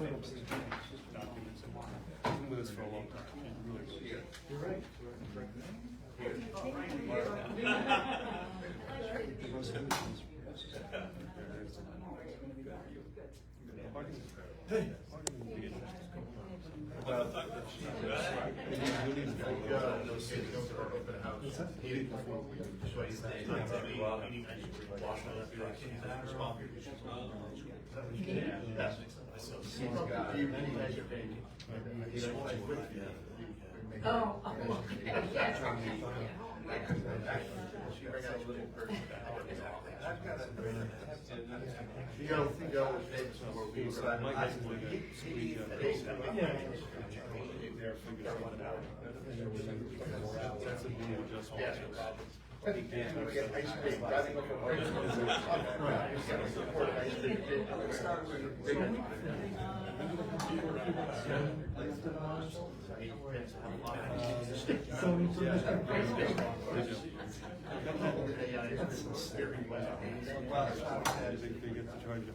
documents and with us for a long time. You're right. Hey. Oh, okay, yes. That's a deal, just one. They get to charge $100.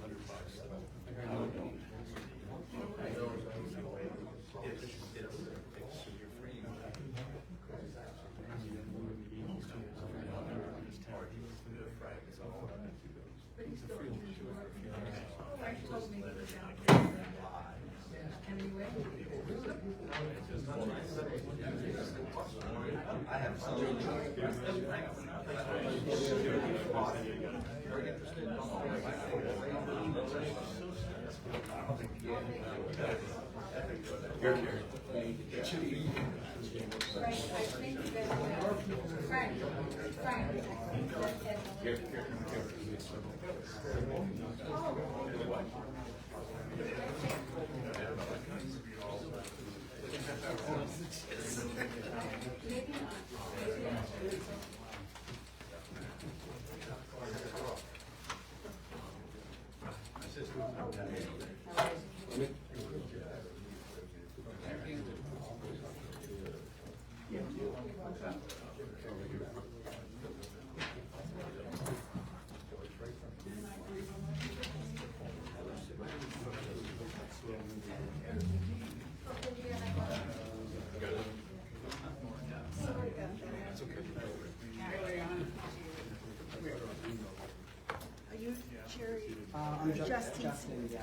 I'm Justin, yeah.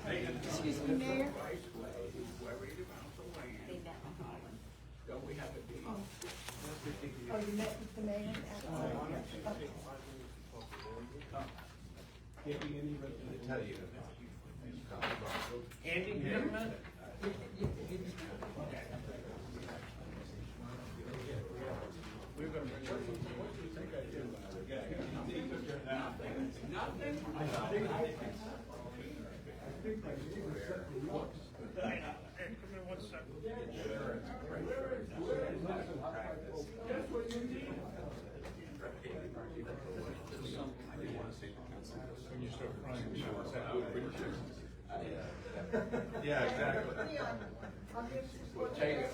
Okay. Excuse me, Mayor? Oh, you met with the mayor? Andy, you have a minute? Yeah, exactly. Okay.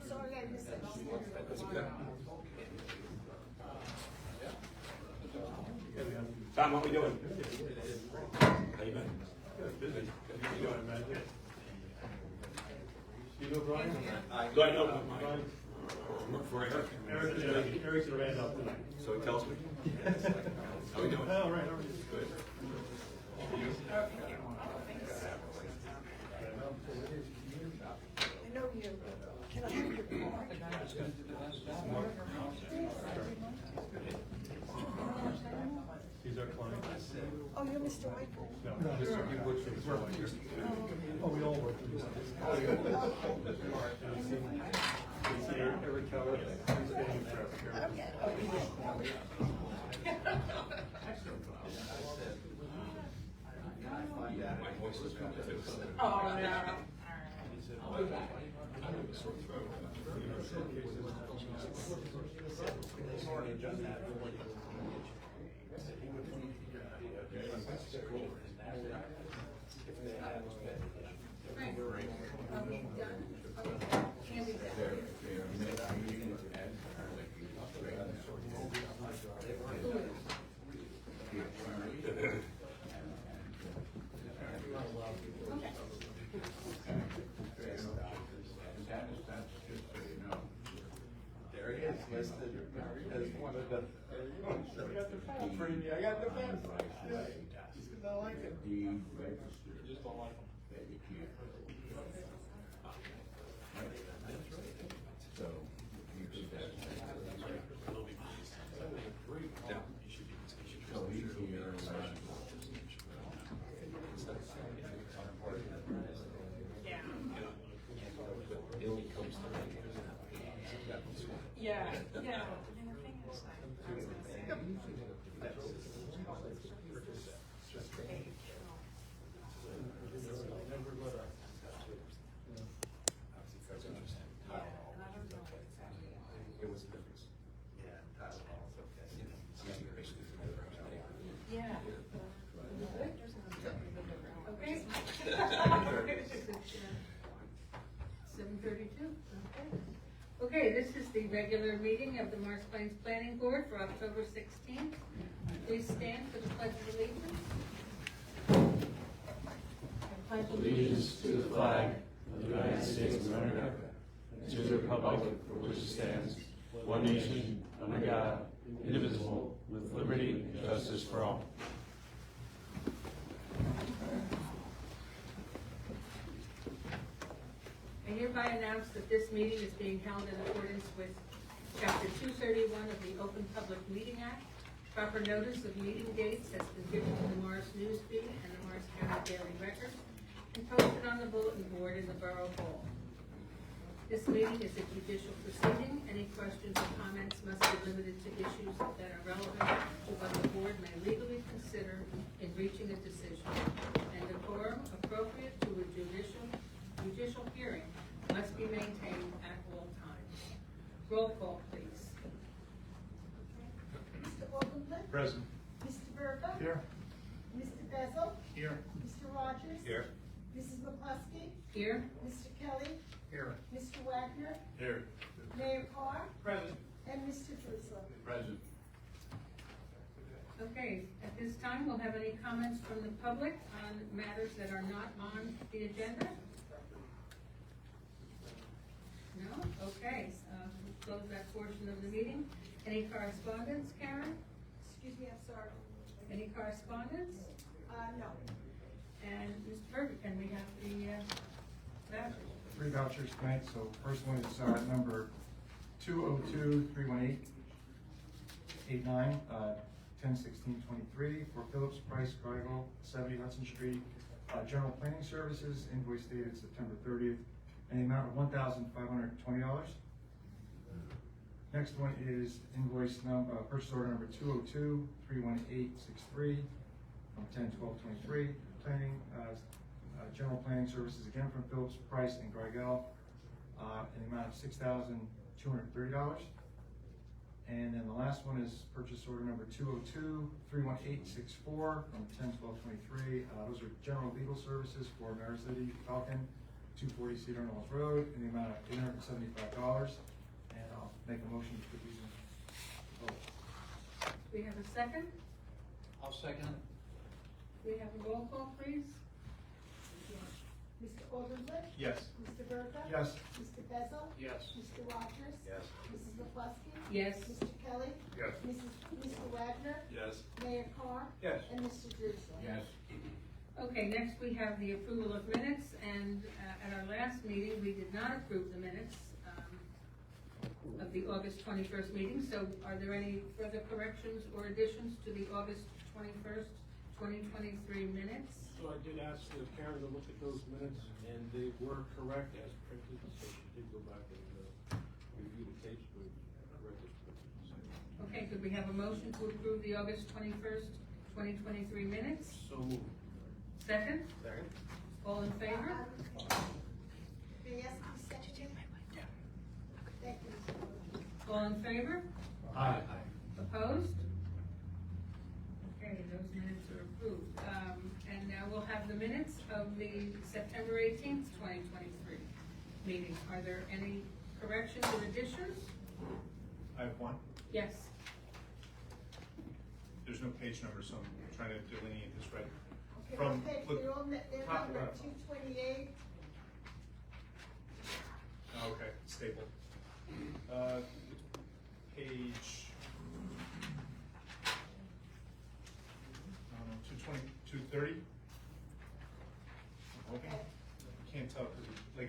Sorry, I missed it. Tom, what we doing? How you been? Busy. You doing, man? You know Brian? Do I know Mike? Brian? Work for Eric. Eric's the ran up tonight. So he tells me. How we doing? Oh, right, all right. Good. I know you. Can I have your card? He's our client. Oh, you're Mr. Weichert? No, Mr. He works for Mr. Weichert. Oh, we all work for Mr. It's Eric Keller. He's staying forever. Okay. My voice is gone too. Oh, no. Are we done? Can we done? got the fat free, I got the fat free. Yeah. Just 'cause I like it. Deed registered. Just don't like them. That you can't. So, you see that. So he's here. Yeah, yeah. Yeah. Okay. 7:32, okay. Okay, this is the regular meeting of the Morris Plains Planning Board for October 16th. Please stand for the Pledge of Allegiance. I pledge Allegiance to the flag of the United States of America, and to the republic for which it stands, one nation, under God, indivisible, with liberty and justice for all. I hereby announce that this meeting is being held in accordance with Chapter 231 of the Open Public Meeting Act. Proper notice of meeting dates has been given to the Morris News Feed and the Morris County Daily Record and posted on the bulletin board in the Borough Hall. This meeting is a judicial proceeding. Any questions or comments must be limited to issues that are relevant to what the board may legally consider in reaching a decision, and the quorum appropriate to a judicial hearing must be maintained at all times. Roll call, please. Mr. Oldham. Present. Mr. Berger. Here. Mr. Bezel. Here. Mr. Rogers. Here. Mrs. McCluskey. Here. Mr. Kelly. Here. Mr. Wagner. Here. Mayor Carr. Present. And Mr. Druso. Present. Okay, at this time, we'll have any comments from the public on matters that are not on the agenda? No? Okay, we'll close that portion of the meeting. Any correspondence, Karen? Excuse me, I'm sorry. Any correspondence? No. And Mr. Berger, can we have the vouchers? 3 vouchers tonight, so first one is number 202-318-89, 10/16/23 for Phillips Price Greigle, 70 Hudson Street, General Planning Services, invoice dated September 30th, in the amount of $1,520. Next one is invoice number, purchase order number 202-31863 from 10/12/23, planning, General Planning Services, again from Phillips Price and Greigel, in the amount of $6,230. And then the last one is purchase order number 202-31864 from 10/12/23. Those are general legal services for City Falcon, 240 Cedar Knolls Road, in the amount of $875. And I'll make a motion to put these in vote. We have a second? I'll second it. We have a roll call, please? Mr. Oldham. Yes. Mr. Berger. Yes. Mr. Bezel. Yes. Mr. Rogers. Yes. Mrs. McCluskey. Yes. Mr. Kelly. Yes. Mr. Wagner. Yes. Mayor Carr. Yes. And Mr. Druso. Yes. Okay, next we have the approval of minutes, and at our last meeting, we did not approve the minutes of the August 21st meeting, so are there any further corrections or additions to the August 21st, 2023 minutes? So I did ask Karen to look at those minutes, and they were correct as printed, so she did go back and review the tapes, but corrected. Okay, could we have a motion to approve the August 21st, 2023 minutes? So moved. Second? Second. All in favor? May I ask you to second? Thank you, Mr. Oldham. All in favor? Aye. Opposed? Okay, those minutes are approved. And now we'll have the minutes of the September 18th, 2023 meeting. Are there any corrections or additions? I have one. Yes. There's no page number, so I'm trying to delineate this right. Okay, From, okay, look, they're on, they're top number left. 228. Okay, staple. Page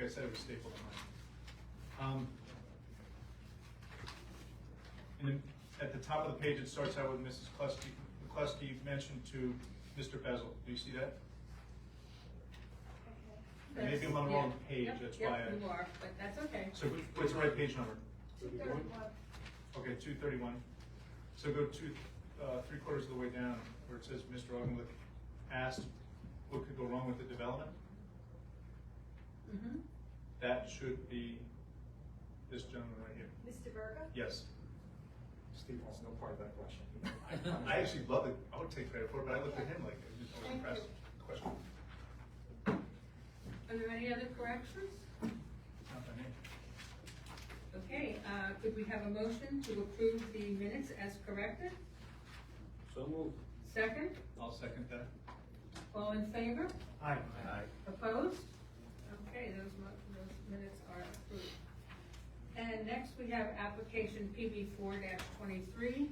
I said it was stapled on mine. And then at the top of the page, it starts out with Mrs. Kluski. McCluskey mentioned to Mr. Bezel. Do you see that? Maybe I'm on the wrong page, Yep, that's yep, why you are, but that's okay. So what's the right page number? 231. Okay, 231. So go three-quarters of the way down where it says Mr. Augenlick asked what could go wrong with the development. Mm-hmm. That should be this gentleman right here. Mr. Berger? Yes. Steve wants no part of that question. I actually love it. I would take credit for it, but I looked at him like I was Thank impressed. Question. Are there any other corrections? Not by me. Okay, could we have a motion to approve the minutes as corrected? So moved. Second, I'll second that. all in favor? Aye. Opposed? Okay, those minutes are approved. And next we have application PB 4-23,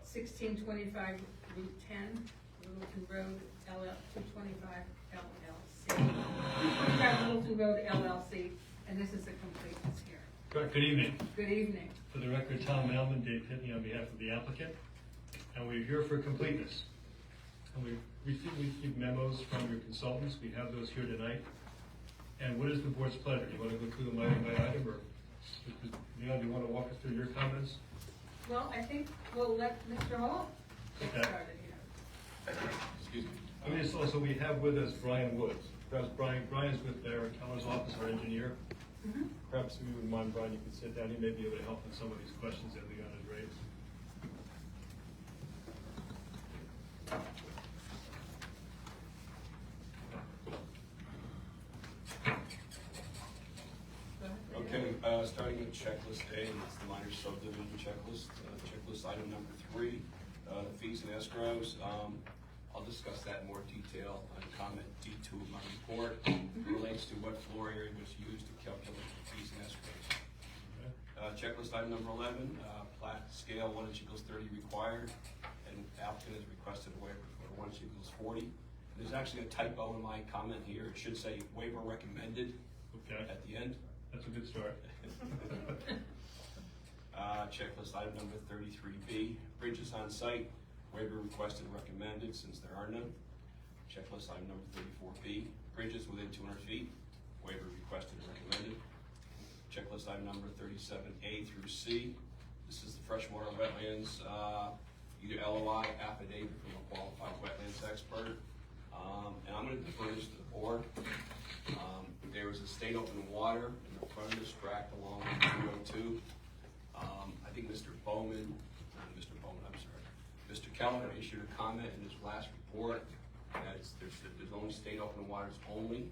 1625 Route 10, Littleton Road, 225 LLC. 225 Littleton Road LLC, and this is a completeness here. Good evening. Good evening. For the record, Tom Malman, Dave Pitney on behalf of the applicant, and we're here for completeness. And we received memos from your consultants. We have those here tonight. And what is the board's pleasure? Do you want to go through them item by item, or Leon, do you want to walk us through your comments? Well, I think we'll let Mr. Hall get Okay. started here. Excuse me. I mean, it's also, we have with us Brian Woods. Perhaps Brian's with Aaron Keller's office, our engineer. Mhm. Perhaps if you wouldn't mind, Brian, you could sit down. He may be able to help with some of these questions that Leon has raised. Go ahead. Okay, starting with checklist A, it's the minor subdivision checklist. Checklist item number 3, the fees and escrows. I'll discuss that in more detail on comment D2 of my report. It relates to what floor area was used to calculate the fees and escrows. Checklist item number 11, plat scale 1:30 required, and applicant has requested a waiver for 1:40. There's actually a typo in my comment here. It should say waiver recommended Okay, at the end. that's a good start. Checklist item number 33B, bridges on site, waiver requested recommended since there are none. Checklist item number 34B, bridges within 200 feet, waiver requested recommended. Checklist item number 37A through C, this is the freshwater wetlands, either LOI, affidavit from a qualified wetlands expert. And I'm going to defer this to the board. There was a state open water in the front of this tract along 202. I think Mr. Keller issued a comment in his last report that there's only state open waters only.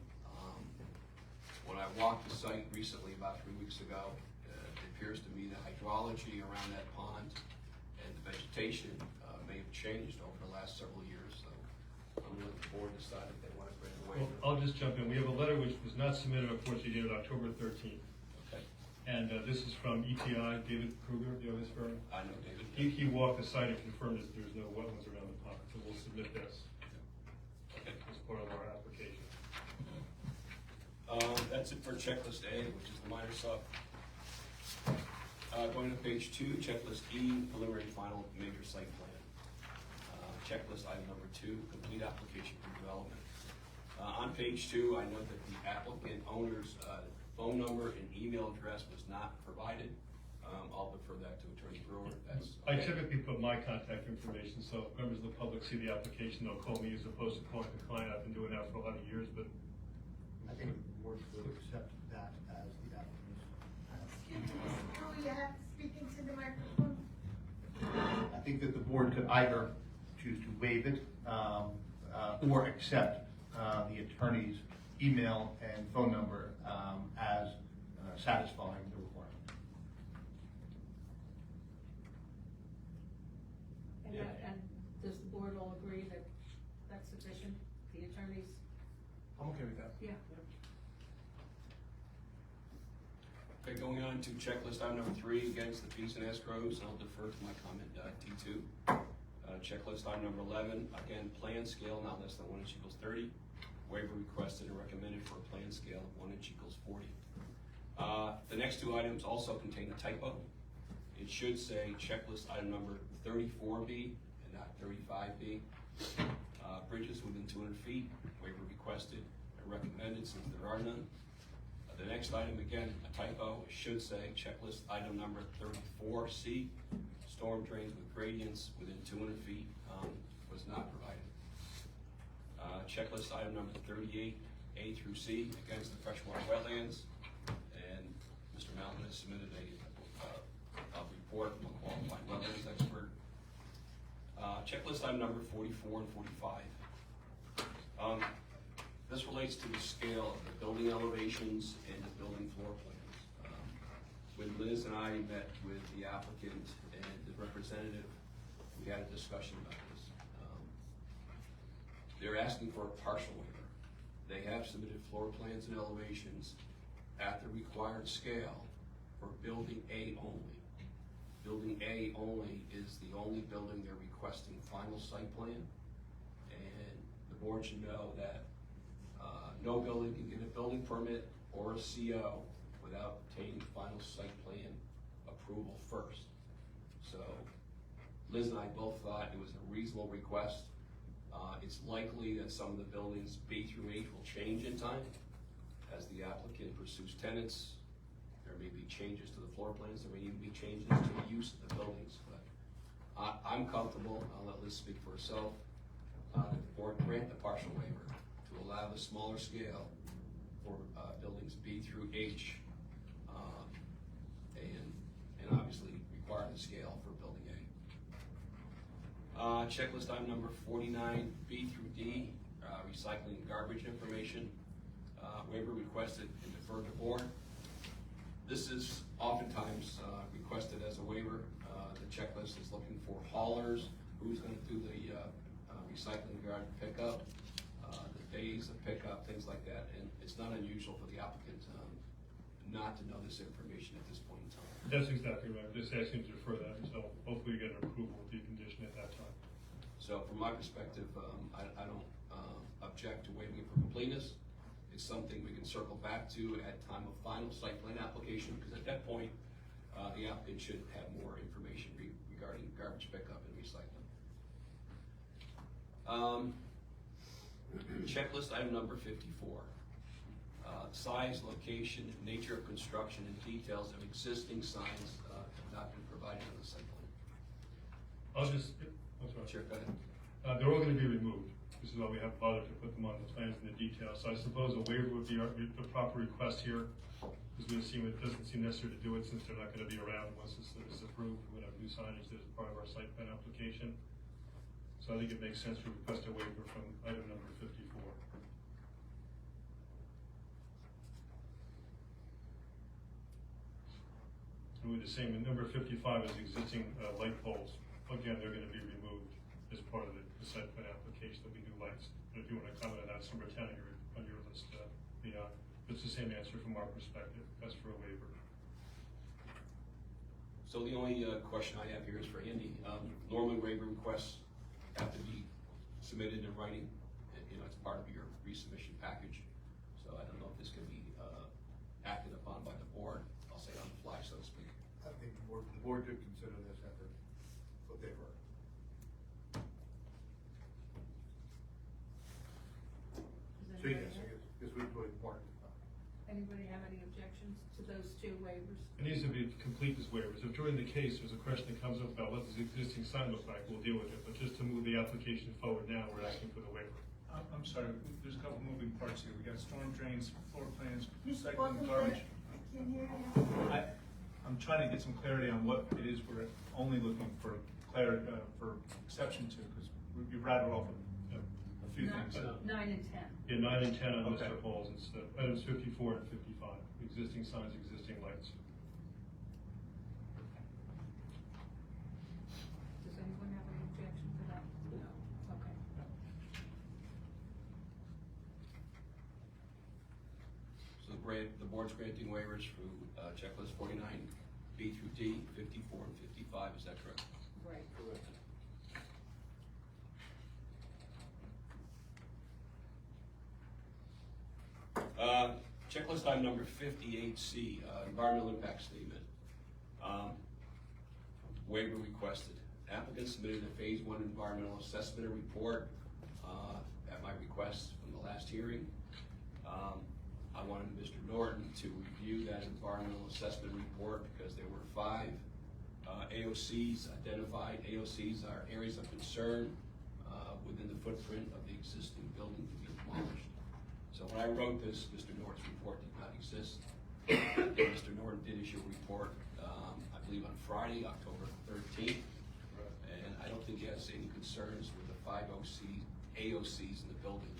When I walked the site recently, about 3 weeks ago, it appears to me the hydrology around that pond and the vegetation may have changed over the last several years. So I'm going to let the board decide if they want to grant a Well, waiver. I'll just jump in. We have a letter which was not submitted, unfortunately, dated October 13th. Okay, And this is from ETI, David Kruger, do you know his firm? I know David. He walked the site and confirmed that there's no wetlands around the pond, so we'll submit this Okay. as part of our application. That's it for checklist A, which is the minor sub. Going to page 2, checklist E, preliminary final major site plan. Checklist item number 2, complete application for development. On page 2, I note that the applicant owner's phone number and email address was not provided. I'll defer that to Attorney Brewer. That's I okay. typically put my contact information, so if members of the public see the application, they'll call me as opposed to calling the client. I've been doing that for a lot of years, but I think the board would accept that as the application. Excuse me, Mr. Brewer, you have to speak into the microphone. I think that the board could either choose to waive it, or accept, the attorney's email and phone number, as satisfying the requirement. And does the board all agree that that's sufficient? The attorneys? I'm okay with that. Yeah. Okay, going on to checklist item number 3, against the fees and escrows, I'll defer to my comment D2. Checklist item number 11, again, plan scale not less than 1:30, Waiver requested and recommended for a plan scale of 1 inch equals 40. The next two items also contain a typo. It should say checklist item number 34B and not 35B. Bridges within 200 feet, waiver requested and recommended since there are none. The next item, again, a typo, it should say checklist item number 34C, storm drains with gradients within 200 feet, was not provided. Checklist item number 38A through C, against the freshwater wetlands, and Mr. Mountain has submitted a report from a qualified wetlands expert. Checklist item number 44 and 45. This relates to the scale of the building elevations and the building floor plans. When Liz and I met with the applicant and the representative, we had a discussion about this. They're asking for a partial waiver. They have submitted floor plans and elevations at the required scale for building A only. Building A only is the only building they're requesting final site plan, and the board should know that no building can get a building permit or a CO without obtaining final site plan approval first. So Liz and I both thought it was a reasonable request. It's likely that some of the buildings B through H will change in time as the applicant pursues tenants. There may be changes to the floor plans, there may even be changes to the use of the buildings, but I'm comfortable, I'll let Liz speak for herself, that the board grant the partial waiver to allow the smaller scale for buildings B through H, and obviously require the scale for building A. Checklist item number 49B through D, recycling and garbage information. Waiver requested and deferred to board. This is oftentimes requested as a waiver. The checklist is looking for haulers, who's going to do the recycling yard pickup, the days of pickup, things like that. And it's not unusual for the applicant not to know this information at this point in time. That's exactly right. Just asking to defer that until hopefully you get an approval with the condition at that time. So from my perspective, I don't object to waiving it for completeness. It's something we can circle back to at time of final site plan application, because at that point, the applicant should have more information regarding garbage pickup and recycling. Checklist item number 54. Size, location, nature of construction, and details of existing signs have not been provided on the site plan. I'm sorry. Sure, go ahead. They're all going to be removed. This is why we have bothered to put them on the plans and the details. So I suppose a waiver would be the proper request here. Because it doesn't seem necessary to do it since they're not going to be around once this is approved. We're going to have new signage as part of our site plan application. So I think it makes sense to request a waiver from item number 54. And with the same, number 55 is existing light poles. Again, they're going to be removed as part of the site plan application. There'll be new lights. And if you want to comment on that, it's number 10 on your list. It's the same answer from our perspective. That's for a waiver. So the only question I have here is for Andy. Normally waiver requests have to be submitted in writing. It's part of your resubmission package. So I don't know if this can be acted upon by the board. I'll say on the fly, so to speak. I think the board could consider this after what they've heard. So yes, I guess we would warrant. Anybody have any objections to those two waivers? It needs to be complete as waivers. If during the case there's a question that comes up about what does the existing sign look like, we'll deal with it. But just to move the application forward now, we're asking for the waiver. I'm sorry, there's a couple moving parts here. We got storm drains, floor plans, You recycling, spoke garbage. Can you hear you? I'm trying to get some clarity on what it is we're only looking for clarity, for exception to, because you rattled off a few things. 9 and 10. Yeah, 9 and 10 on Okay. Mr. Paul's instead. Items 54 and 55. Existing signs, existing lights. Does anyone have any objection to that? No. Okay. So the board's granting waivers through checklist 49B through D, 54 and 55, is that correct? Right. Correct. Checklist item number 58C, environmental impact statement. Waiver requested. Applicant submitted a phase 1 environmental assessment report at my request from the last hearing. I wanted Mr. Norton to review that environmental assessment report because there were 5 AOCs identified. AOCs are areas of concern within the footprint of the existing building to be demolished. So when I wrote this, Mr. Norton's report did not exist. Mr. Norton did issue a report, I believe on Friday, October 13th. And I don't think he has any concerns with the 5 AOCs in the building.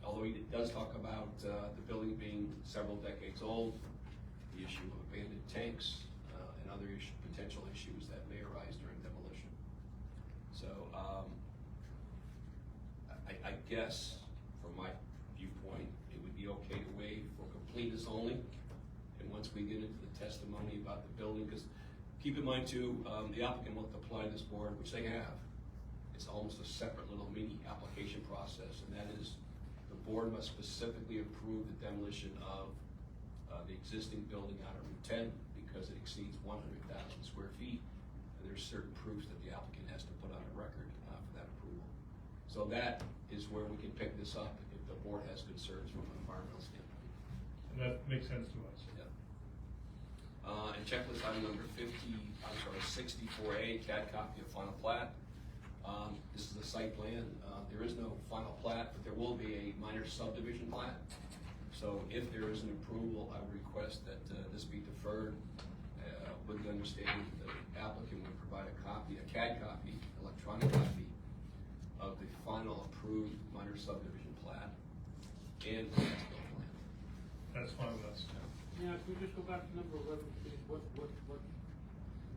Although he does talk about the building being several decades old, the issue of abandoned tanks, and other potential issues that may arise during demolition. So I guess, from my viewpoint, it would be okay to waive for completeness only. And once we get into the testimony about the building, because keep in mind too, the applicant will apply to this board, which they have. It's almost a separate little mini application process, and that is the board must specifically approve the demolition of the existing building out of Route 10 because it exceeds 100,000 square feet, and there's certain proofs that the applicant has to put on a record for that approval. So that is where we can pick this up if the board has concerns from an environmental standpoint. And that makes sense to us. Yeah. And checklist item number 64A, CAD copy of final plat. This is the site plan. There is no final plat, but there will be a minor subdivision plat. So if there is an approval, I would request that this be deferred with the understanding that the applicant would provide a copy, a CAD copy, electronic copy of the final approved minor subdivision plat and the as-built plan. That's fine with us. Yeah, can we just go back to number 11, please? What,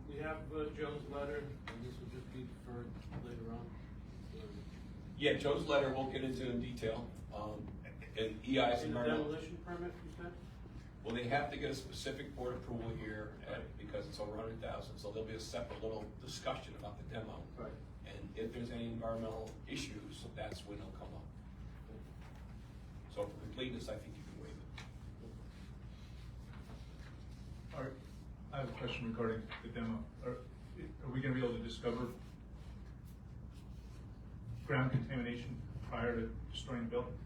we have Joe's letter, and this will just be deferred later on. Yeah, Joe's letter we'll get into in detail. And EI's In the environmental. demolition permit, you said? Well, they have to get a specific board approval here because it's over 100,000, so there'll be a separate little discussion about the demo. Right. And if there's any environmental issues, that's when they'll come up. So for completeness, I think you can waive it. All right, I have a question regarding the demo. Are we gonna be able to discover ground contamination prior to destroying the building?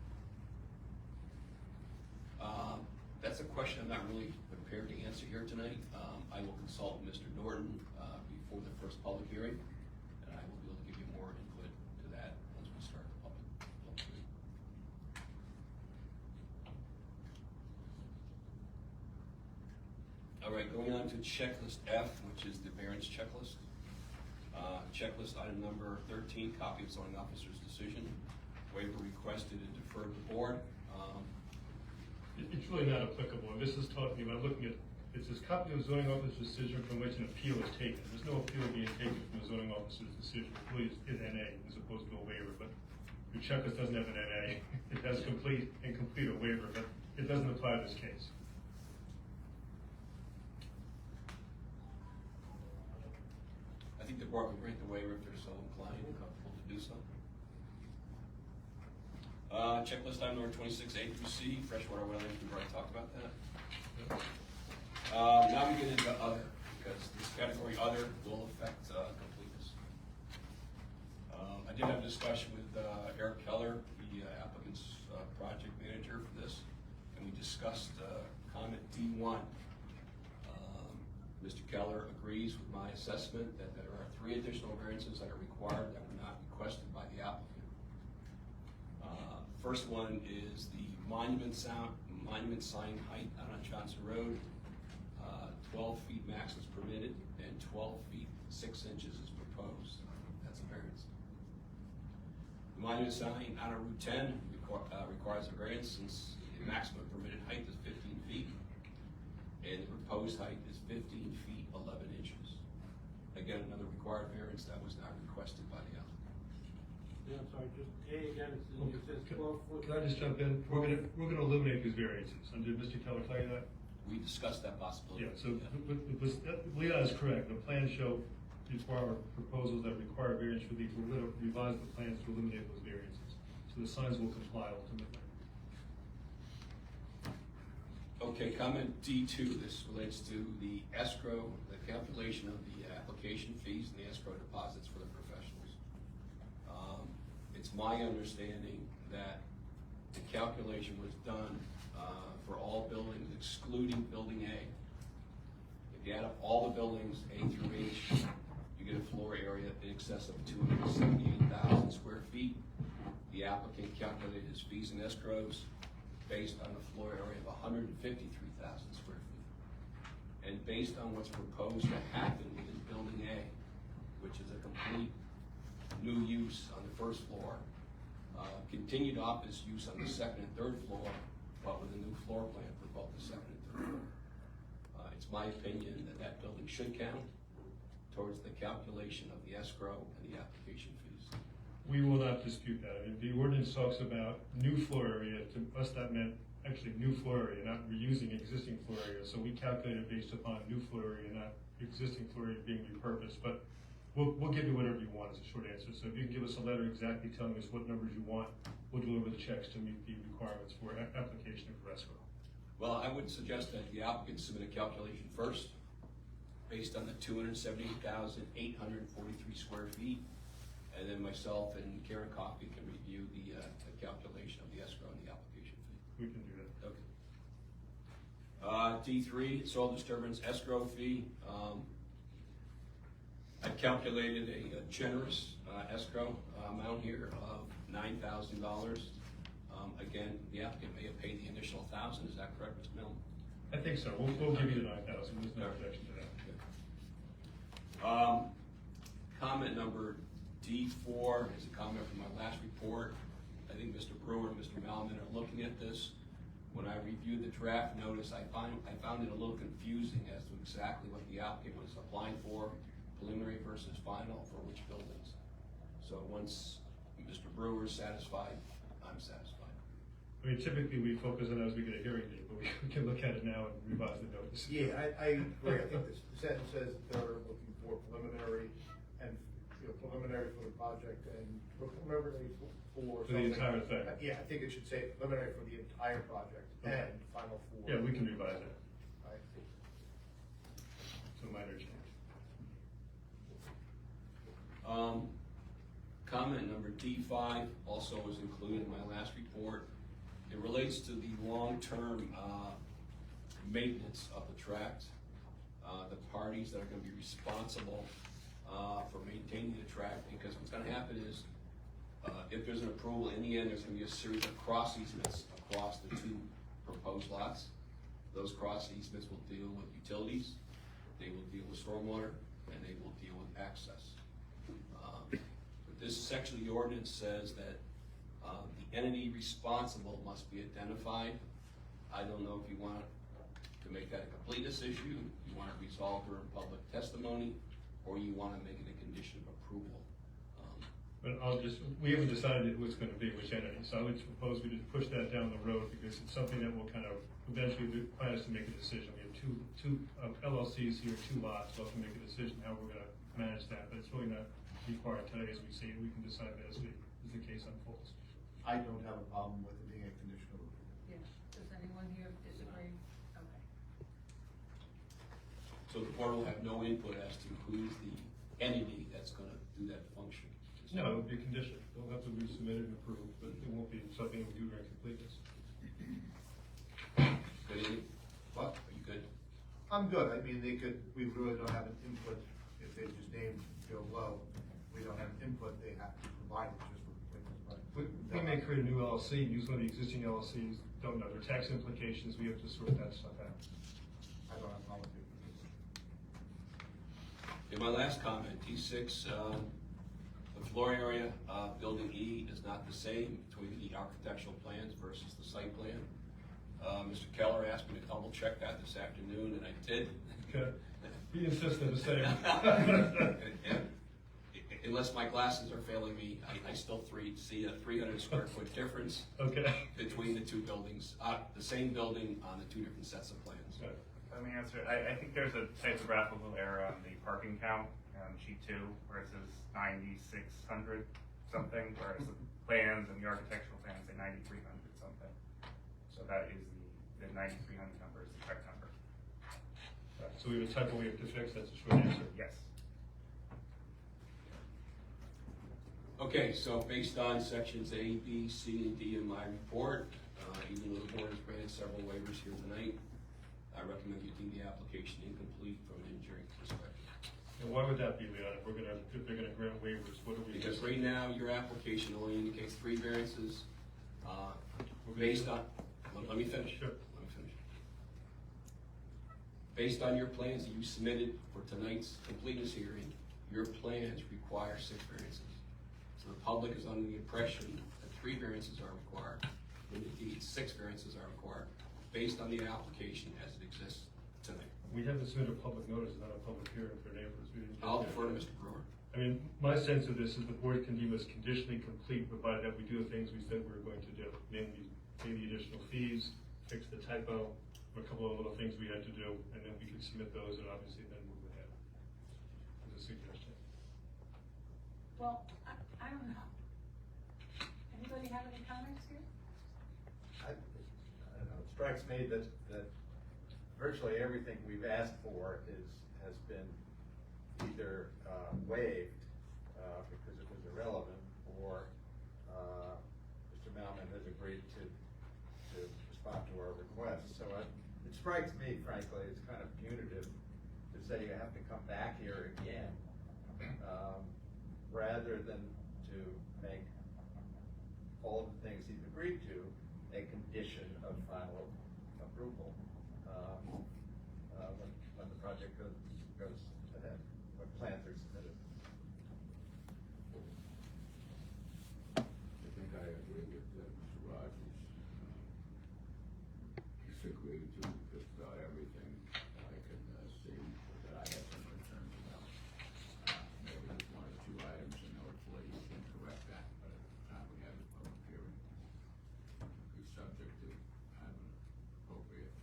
That's a question I'm not really prepared to answer here tonight. I will consult Mr. Norton before the first public hearing, and I will be able to give you more input to that once we start the public hearing. All right, going on to checklist F, which is the variance checklist. Checklist item number 13, copy of zoning officer's decision. Waiver requested and deferred to the board. It's really not applicable, and this is talking about looking at, it says copy of zoning officer's decision from which an appeal is taken. There's no appeal being taken from the zoning officer's decision. It really is NA as opposed to a waiver, but your checklist doesn't have an NA. It has complete a waiver, but it doesn't apply to this case. I think the board will grant the waiver if they're so inclined and comfortable to do so. Checklist item number 26A through C, freshwater wetlands, we've already talked about that. Now we get into other, because this category other will affect completeness. I did have a discussion with Eric Keller, the applicant's project manager for this, and we discussed comment D1. Mr. Keller agrees with my assessment that there are 3 additional variances that are required that were not requested by the applicant. First one is the monument sign height out on Johnson Road. 12 feet max is permitted, and 12 feet 6 inches is proposed. That's a variance. The monument sign out on Route 10 requires a variance since the maximum permitted height is 15 feet, and the proposed height is 15 feet 11 inches. Again, another required variance that was not requested by the applicant. Yeah, I'm sorry, just A again, it says 12 foot. Can I just jump in? We're gonna eliminate these variances. And did Mr. Keller tell you that? We discussed that possibility. Yeah, so Leon is correct. The plans show require proposals that require variance for these. We're gonna revise the plans to eliminate those variances. So the signs will comply ultimately. Okay, comment D2, this relates to the escrow, the calculation of the application fees and the escrow deposits for the professionals. It's my understanding that the calculation was done for all buildings excluding building A. If you add up all the buildings, A through H, you get a floor area in excess of 278,000 square feet. The applicant calculated his fees and escrows based on a floor area of 153,000 square feet. And based on what's proposed to happen within building A, which is a complete new use on the first floor, continued office use on the second and third floor, but with a new floor plan for both the second and third floor. It's my opinion that that building should count towards the calculation of the escrow and the application fees. We will not dispute that. I mean, the ordinance talks about new floor area. To us, that meant actually new floor area, not reusing existing floor area. So we calculated based upon new floor area, not existing floor area being repurposed. But we'll give you whatever you want is a short answer. So if you can give us a letter exactly telling us what numbers you want, we'll deliver the checks to meet the requirements for application of escrow. Well, I would suggest that the applicant submit a calculation first, based on the 278,843 square feet, and then myself and Karen Coffey can review the calculation of the escrow and the application fee. We can do that. Okay. D3, soil disturbance escrow fee. I calculated a generous escrow amount here of $9,000. Again, the applicant may have paid the initial $1,000. Is that correct, Mr. Milne? I think so. We'll give you the 9,000. There's no objection to that. Comment number D4 is a comment from my last report. I think Mr. Brewer and Mr. Malman are looking at this. When I reviewed the draft notice, I found it a little confusing as to exactly what the applicant was applying for, preliminary versus final, for which buildings. So once Mr. Brewer is satisfied, I'm satisfied. I mean, typically we focus on it as we get a hearing date, but we can look at it now and revise the notice. Yeah, I agree. I think the sentence says that they're looking for preliminary and, preliminary for the project and preliminary for For the something. entire thing. Yeah, I think it should say preliminary for the entire project Okay. and final for. Yeah, we can revise it. Right. It's a minor change. Comment number D5 also was included in my last report. It relates to the long-term maintenance of the tract, the parties that are going to be responsible for maintaining the tract, because what's going to happen is if there's an approval, in the end, there's going to be a series of cross easements across the two proposed lots. Those cross easements will deal with utilities, they will deal with stormwater, and they will deal with access. This section of the ordinance says that the entity responsible must be identified. I don't know if you want to make that a completeness issue, you want to resolve during public testimony, or you want to make it a condition of approval. But we haven't decided who it's going to be, which entity, so I would propose we just push that down the road because it's something that will kind of eventually require us to make a decision. We have two LLCs here, two lots, we'll have to make a decision how we're going to manage that, but it's really not required today as we see it. We can decide that as the case unfolds. I don't have a problem with it being a condition of approval. Yeah. Does anyone here disagree? Okay. So the board will have no input as to who's the entity that's going to do that function. No, it would be a condition. They'll have to be submitted and approved, but it won't be something we do during completeness. Good evening. What? Are you good? I'm good. I mean, we really don't have an input if they just named Joe Lowe. We don't have input, they have to provide it just for completeness. But We may create a new LLC, use one of the existing LLCs, don't know their tax implications, we have to sort that stuff out. I don't have a problem with it. In my last comment, D6, the floor area, building E is not the same between the architectural plans versus the site plan. Mr. Keller asked me to double check that this afternoon, and I did. Okay. He insisted the same. And unless my glasses are failing me, I still see a 300 square foot difference Okay. between the two buildings, the same building on the two different sets of plans. Okay. Let me answer. I think there's a typographical error on the parking count on sheet 2, where it says 9,600 something, whereas the plans and the architectural plans say 9,300 something. So that is the The 9300 number is the correct number. So we have a typo we have to fix, that's a short answer. Yes. Okay, so based on sections A, B, C, and D in my report, even though the board has granted several waivers here tonight, I recommend you deem the application incomplete from an engineering perspective. And why would that be, Leon, if they're gonna grant waivers, what do we? Because right now, your application only indicates 3 variances, based on, let me finish. Sure. Let me finish. Based on your plans that you submitted for tonight's completeness hearing, your plans require 6 variances. So the public is under the impression that 3 variances are required, when indeed 6 variances are required, based on the application as it exists tonight. We haven't submitted a public notice, not a public hearing for neighbors. We didn't get I'll that. defer to Mr. Brewer. I mean, my sense of this is the board can deem us conditionally complete, provided that we do the things we said we were going to do. Namely, pay the additional fees, fix the typo, a couple of little things we had to do, and then we can submit those and obviously then move ahead. As a suggestion. Well, I don't know. Anybody have any comments here? I don't know, it strikes me that virtually everything we've asked for has been either waived because it was irrelevant, or Mr. Malman has agreed to respond to our requests. So it strikes me, frankly, it's kind of punitive to say you have to come back here again, rather than to make all the things he's agreed to a condition of final approval when the project goes ahead, when plans are submitted. I think I agree with Mr. Rogers. Basically, to just about everything I can see that I have some concerns about. Maybe there's 1 or 2 items, and hopefully you can correct that, but at the time we have this public hearing, be subject to having appropriate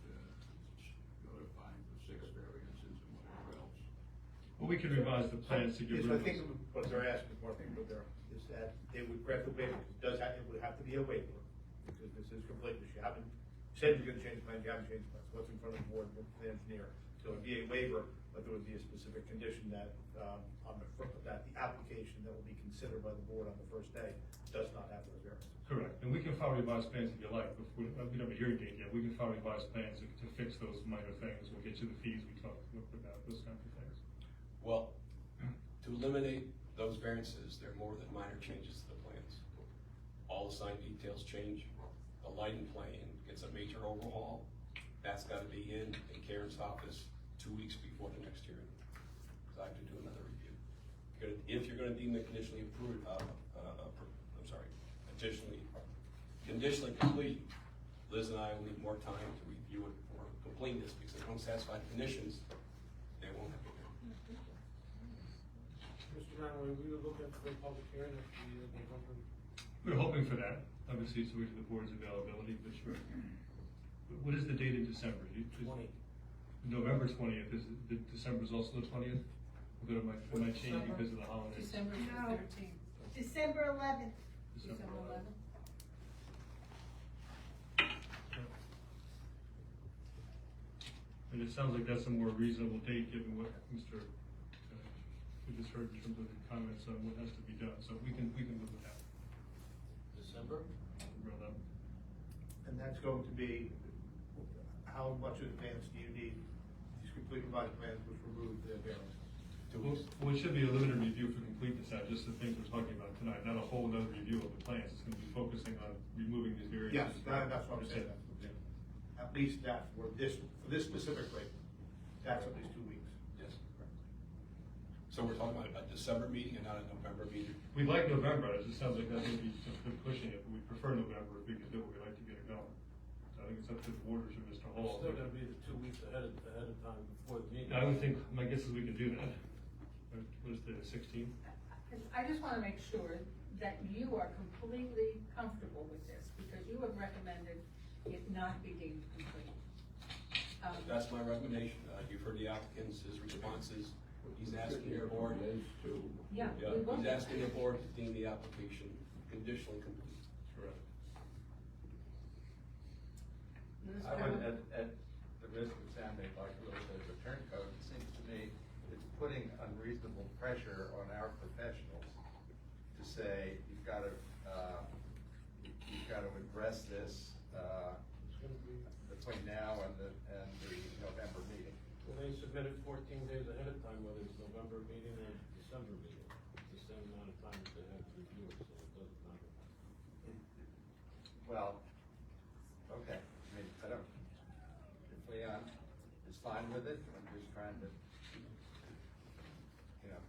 notifying for 6 variances and whatever else. Well, we can revise the plans to give Yes, rid I of think those. what they're asking for, I think what they're, is that they would grant the waiver. It would have to be a waiver, because this is completeness. You haven't said you're gonna change plans, you haven't changed plans. What's in front of the board, with the engineer. So it'd be a waiver, but there would be a specific condition that, that the application that will be considered by the board on the first day does not have those variances. Correct, and we can file revised plans if you like, but we don't have a hearing date yet, we can file revised plans to fix those minor things, we'll get you the fees we talked about, those kinds of things. Well, to eliminate those variances, there are more than minor changes to the plans. All the sign details change, the lighting plan gets a major overhaul. That's gotta be in Karen's office 2 weeks before the next hearing, because I have to do another review. If you're gonna deem it conditionally approved, conditionally complete, Liz and I will need more time to review it for completeness, because if they don't satisfy the conditions, they won't have to do it. Mr. Manley, we were looking for a public hearing at the November. We're hoping for that, obviously, so we have the board's availability, but sure. What is the date in December? 20. November 20th, December's also the 20th? Am I changing because of the holidays? December No. 13th. December 11th. December 11th. And it sounds like that's a more reasonable date, given what Mr. We just heard in terms of the comments on what has to be done, so we can live with that. December? November 11th. And that's going to be, how much in advance do you need these complete revised plans which remove the variances? Well, it should be a limited review for completeness, not just the things we're talking about tonight, not a whole other review of the plans. It's gonna be focusing on removing these Yes, variances. that's what I'm saying. At least that, for this specifically, that's at least 2 weeks. Yes. So we're talking about a December meeting and not a November meeting? We like November, it just sounds like that's gonna be just been pushing it, but we prefer November if we can do it, we like to get it going. So I think it's up to the board or to Mr. It's Hall. still gonna be the 2 weeks ahead of time before the meeting. I would think, my guess is we can do that. What is the 16th? I just wanna make sure that you are completely comfortable with this, because you have recommended it not be deemed complete. That's my recommendation. You've heard the applicants, his responses. He's asking your board, Yeah. yeah, we will he's do asking the that. board to deem the application conditionally complete. Correct. Ms. I would, Raod? at the risk of sounding like a little bit of a turncoat, it seems to me it's putting unreasonable pressure on our professionals to say, you've got to address this, between now and the November meeting. Well, they submitted 14 days ahead of time, whether it's November meeting or December meeting. It's the same amount of time that they have to review it, so it doesn't matter. Well, okay, I mean, I don't, if Leon is fine with it, I'm just trying to, you know.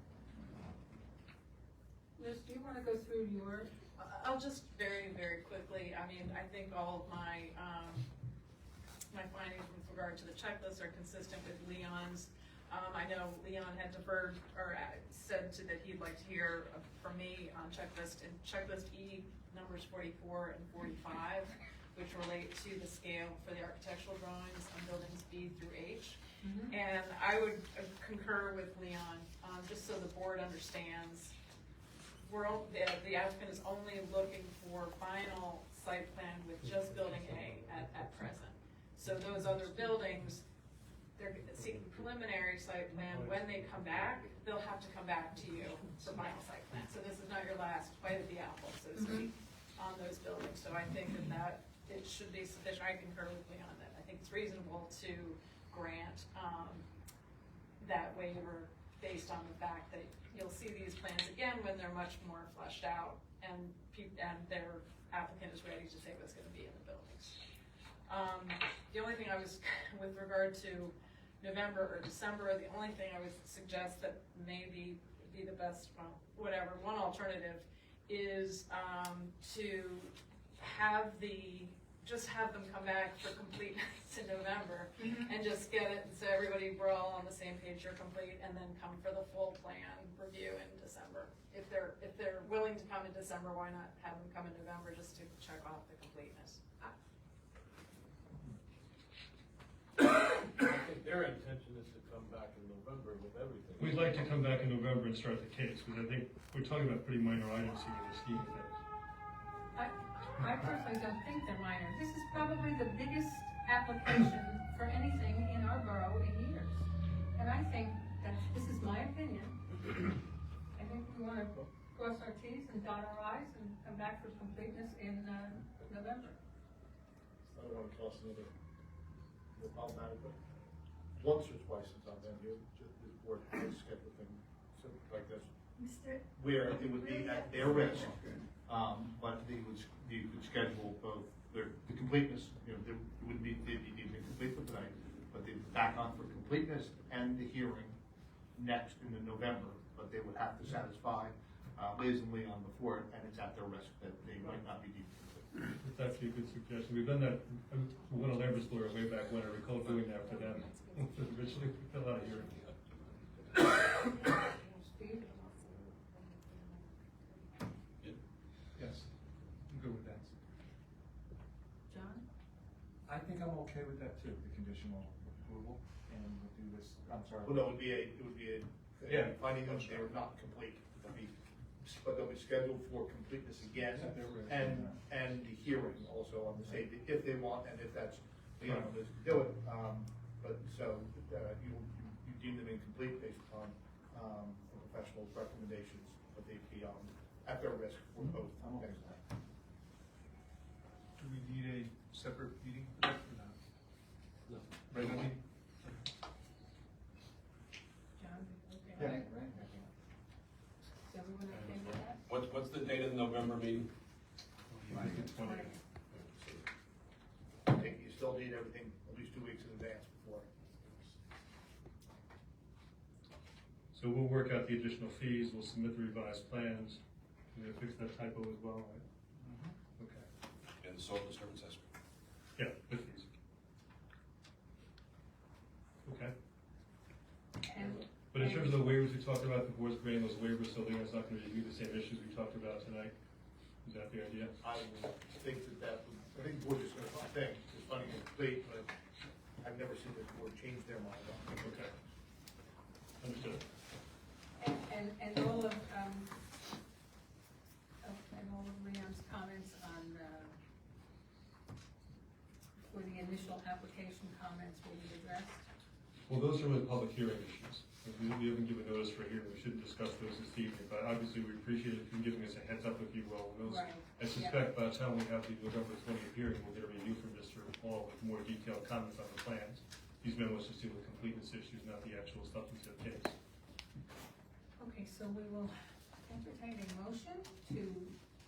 Liz, do you wanna go through your, I'll just very, very quickly, I mean, I think all of my, my findings with regard to the checklist are consistent with Leon's. I know Leon had deferred, or said that he'd like to hear from me on checklist, and checklist E, numbers 44 and 45, which relate to the scale for the architectural drawings on buildings B through H. And I would concur with Leon, just so the board understands, the applicant is only looking for final site plan with just building A at present. So those other buildings, they're seeking preliminary site plan. When they come back, they'll have to come back to you for final site plan. So this is not your last bite of the apple, so to speak, on those buildings. So I think that it should be sufficient. I concur with Leon that I think it's reasonable to grant that waiver based on the fact that you'll see these plans again when they're much more fleshed out and their applicant is ready to say what's gonna be in the buildings. The only thing I was, with regard to November or December, the only thing I would suggest that maybe be the best, well, whatever, one alternative is to just have them come back for completeness in November and just get it, so everybody, we're all on the same page, you're complete, and then come for the full plan review in December. If they're willing to come in December, why not have them come in November just to check off the completeness? I think their intention is to come back in November with everything. We'd like to come back in November and start the case, because I think we're talking about pretty minor items here in the scheme of things. I personally don't think they're minor. This is probably the biggest application for anything in our borough in years. And I think that, this is my opinion, I think we wanna cross our Ts and dot our Is and come back for completeness in November. I don't wanna toss another problematic, but once or twice since I've been here, this board has scheduled things like this, where it would be at their risk, but you could schedule both the completeness, there wouldn't be, they'd be needing to complete for tonight, but they'd be back on for completeness and the hearing next in November, but they would have to satisfy Liz and Leon before it, and it's at their risk that they might not be deemed complete. It's actually a good suggestion. We've done that, when a Lambert lawyer way back when, I recall doing that for them. Originally, we fell out of hearing. Steve? Yes, I'm good with that. John? I think I'm okay with that too, the conditional approval, and we'll do this, I'm sorry. Well, no, it would be a Yeah. finding that they were not complete, but they'll be scheduled for completeness again, At their risk. and the hearing also on the same, if they want, and if that's, Liz can do it, but so, you deem them incomplete based upon, the professional recommendations, but they'd be, at their risk for both. I'm okay with that. Do we need a separate meeting for that or not? No. Regular meeting? John? Okay. Yeah. Is everyone okay with that? What's the date of the November meeting? I think you still need everything at least 2 weeks in advance before. So we'll work out the additional fees, we'll submit the revised plans, we're gonna fix that typo as well, right? Okay. And the soil disturbance estimate. Yeah, with fees. Okay. And But in terms of the waivers we talked about, the board's granting those waivers, so Leon's not gonna review the same issues we talked about tonight. Is that the idea? I think I think the board is gonna think it's funny and complete, but I've never seen this board change their mind on it. Okay. Understood. And all of Leon's comments on, for the initial application comments will be addressed? Well, those are with public hearing issues. We haven't given notice for here, we shouldn't discuss those this evening, but obviously we appreciate you giving us a heads up, if you will. And those, Right. I suspect by the time we have the November 20th hearing, we'll get a review from Mr. Hall with more detailed comments on the plans. These memos just deal with completeness issues, not the actual substantive case. Okay, so we will entertain a motion to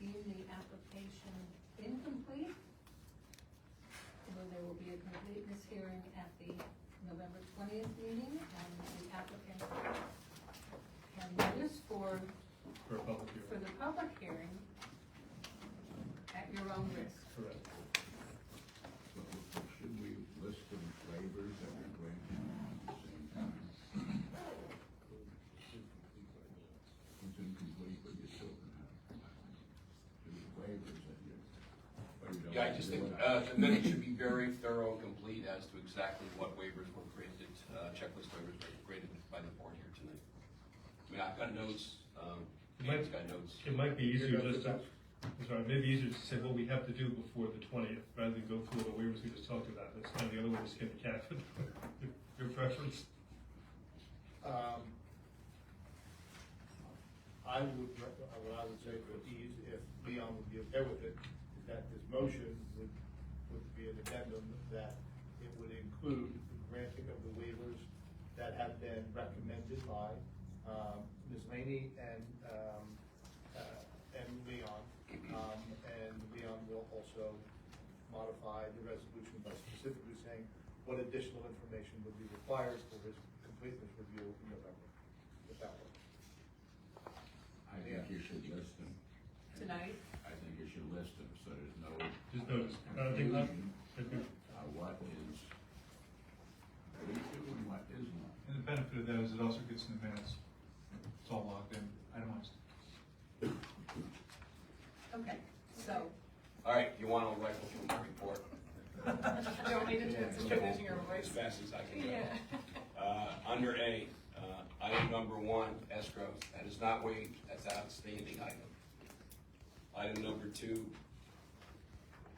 deem the application incomplete. Although there will be a completeness hearing at the November 20th meeting, and the applicant can notice for For a public hearing. the public hearing at your own risk. Correct. So should we list the waivers that we're granting at the same time? It's incomplete, but you still can have the waivers that you. or you don't Yeah, I have to just do think, it. the minute should be very thorough and complete as to exactly what waivers were granted, checklist waivers were granted by the board here tonight. I mean, I've got notes, Dan's got notes. It might be easier just to, I'm sorry, maybe easier to say what we have to do before the 20th, rather than go through all the waivers we just talked about. That's kind of the other way to skin the cat. Your preference? What I would say for ease, if Leon would be okay with it, is that this motion would be an addendum that it would include the granting of the waivers that have been recommended by, Ms. Laney and Leon. And Leon will also modify the resolution by specifically saying what additional information would be required for his completeness review in November, if that works. I think you should list them. Tonight? I think you should list them, so there's no. Just notice. I think that. confusion, what is legal and what is not. And the benefit of that is it also gets in the minutes. It's all logged in, itemized. Okay, so, All right, you want to rifle through my report? You want me to do it since you're using your As voice? fast as I can go. Yeah. Under A, item number 1, escrow, that is not waived, that's an outstanding item. Item number 2,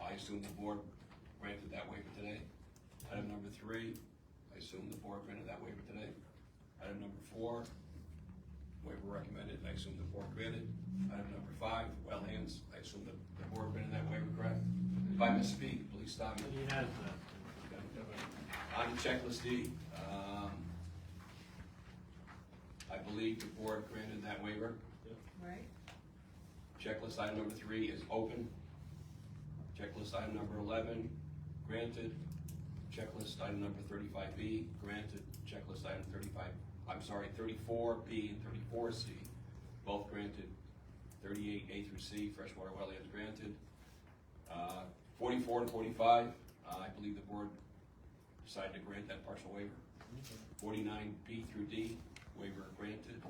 I assume the board granted that waiver today. Item number 3, I assume the board granted that waiver today. Item number 4, waiver recommended, I assume the board granted. Item number 5, wetlands, I assume the board granted that waiver, correct? If I misspeak, please stop me. He has that. On the checklist D, I believe the board granted that waiver. right? Checklist item number 3 is open. Checklist item number 11, granted. Checklist item number 35B, granted. Checklist item 34B and 34C, both granted. 38A through C, freshwater wetlands granted. 44 and 45, I believe the board decided to grant that partial waiver. 49B through D, waiver granted.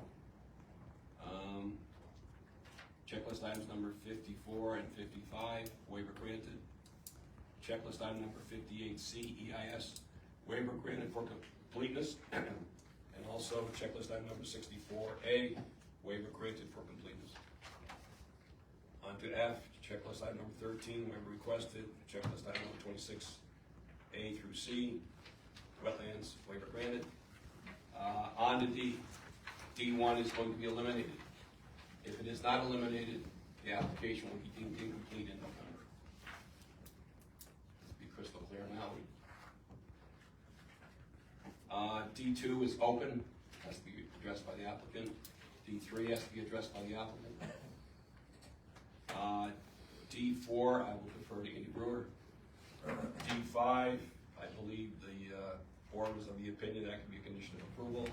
Checklist items number 54 and 55, waiver granted. Checklist item number 58C, EIS, waiver granted for completeness. And also checklist item number 64A, waiver granted for completeness. On to F, checklist item number 13, waiver requested. Checklist item number 26A through C, wetlands, waiver granted. On to D. D1 is going to be eliminated. If it is not eliminated, the application will be deemed incomplete in November. Let's be crystal clear now. D2 is open, has to be addressed by the applicant. D3 has to be addressed by the applicant. D4, I will defer to Andy Brewer. D5, I believe the board was of the opinion that could be a condition of approval.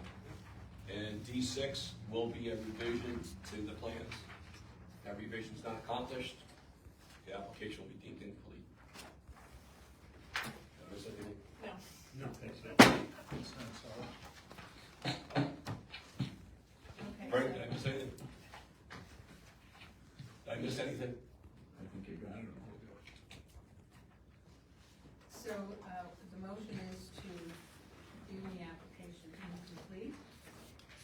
And D6 will be a revision to the plans. If that revision is not accomplished, the application will be deemed incomplete. Did I miss anything? No. No, thanks. Okay. Frank, did I miss anything? Did I miss anything? I think you got it. So, the motion is to deem the application incomplete.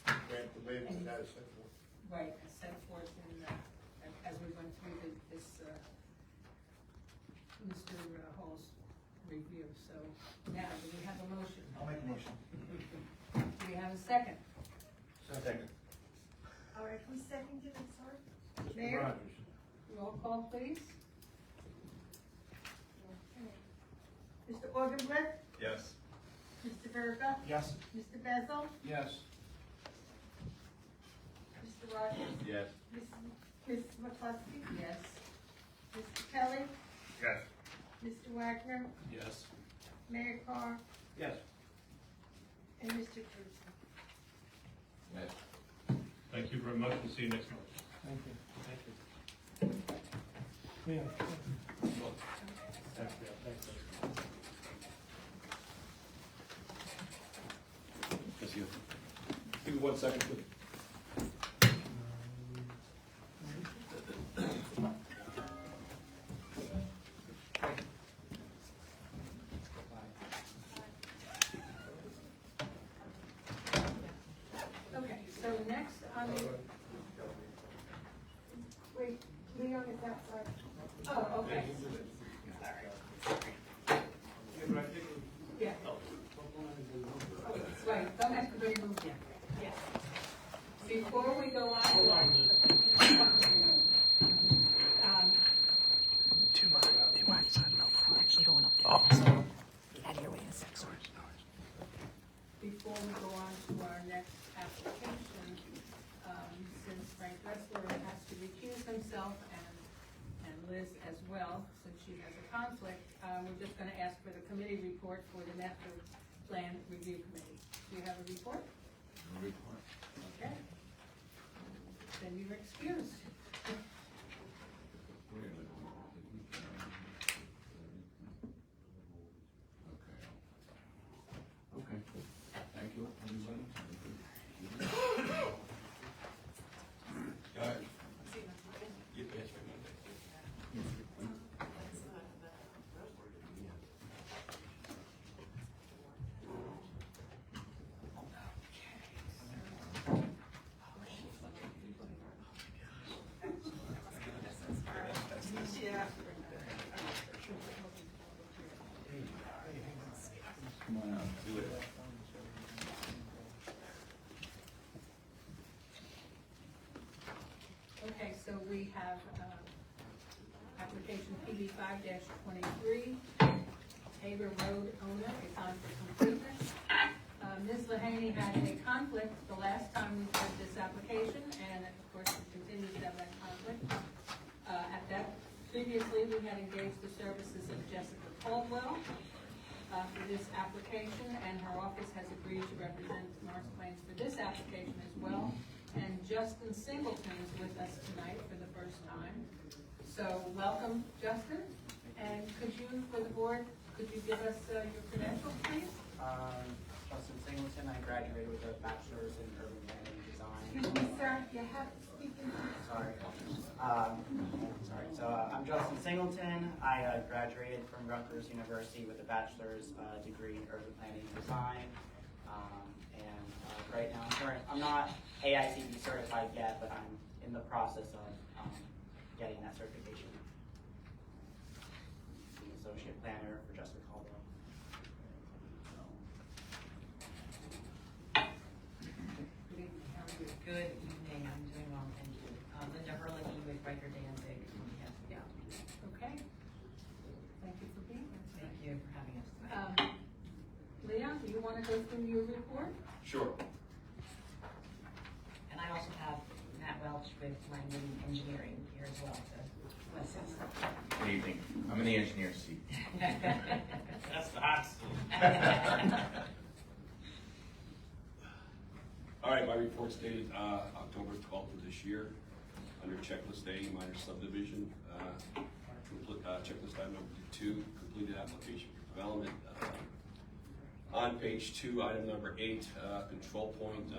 Grant the waivers as set forth. Right, as set forth in, as we went through this, Mr. Hall's review. So now, do we have a motion? I'll make a motion. Do we have a second? Second. All right, who's seconded, I'm sorry? Mr. Mayor? Rogers. Roll call, please. Mr. Augenblick? Yes. Mr. Verga? Yes. Mr. Bezel? Yes. Mr. Rogers? Yes. Ms. McCluskey? Yes. Mr. Kelly? Yes. Mr. Wagner? Yes. Mayor Carr? Yes. And Mr. Cruz? Yes. Thank you very much, we'll see you next month. Thank you. Thank you. Give me 1 second, please. Okay, so next on the, Wait, Leon is outside. oh, okay. Yeah. Right, don't have to really move yet. Yes. Before we go on to our, before we go on to our next application, since Frank Ressler has to recuse himself and Liz as well, since she has a conflict, we're just gonna ask for the committee report for the master plan review committee. Do you have a report? Report. Okay. Then you're excused. Okay. Thank you, everybody. Come on out. Do it. Okay, so we have, application PB 5-23, Tabor Road owner is on for completeness. Ms. Lahaney had a conflict the last time we did this application, and of course, we continue to have that conflict. Previously, we had engaged the services of Jessica Caldwell, for this application, and her office has agreed to represent Morris Plains for this application as well. And Justin Singleton is with us tonight for the first time. So welcome, Justin. And could you, for the board, could you give us your credentials, please? Justin Singleton, I graduated with a bachelor's in urban planning design. Excuse me, sir, you have to speak in. Sorry. So I'm Justin Singleton. I graduated from Rutgers University with a bachelor's degree in urban planning design. Right now, I'm not AICD certified yet, but I'm in the process of getting that certification. The associate planner for Jessica Caldwell. Good evening, how are you? Good evening, I'm doing well, thank you. Linda Hurley with Weichert and Big. Yeah. Okay. Thank you for being here. Thank you for having us tonight. Leon, do you want to go through your report? Sure. And I also have Matt Welch with Langdon Engineering here as well to assist. Good evening. I'm in the engineer seat. That's the hot seat. All right, my report's dated October 12th of this year. Under checklist A, minor subdivision. Checklist item number 2, completed application for development. On page 2, item number 8, control point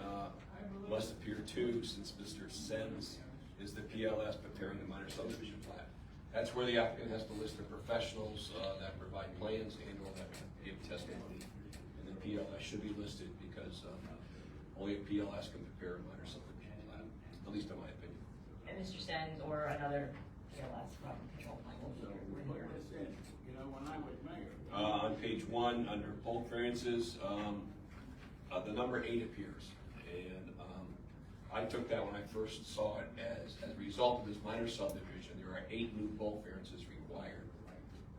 must appear 2, since Mr. Sens is the PLS preparing the minor subdivision plan. That's where the applicant has to list the professionals that provide plans and or that give testimony. And then PLS should be listed because only a PLS can prepare a minor subdivision plan, at least in my opinion. And Mr. Sens or another PLS from Control Point will be here. You when I was mayor. On page 1, under bulk variances, the number 8 appears. And I took that when I first saw it as a result of this minor subdivision, there are 8 new bulk variances required.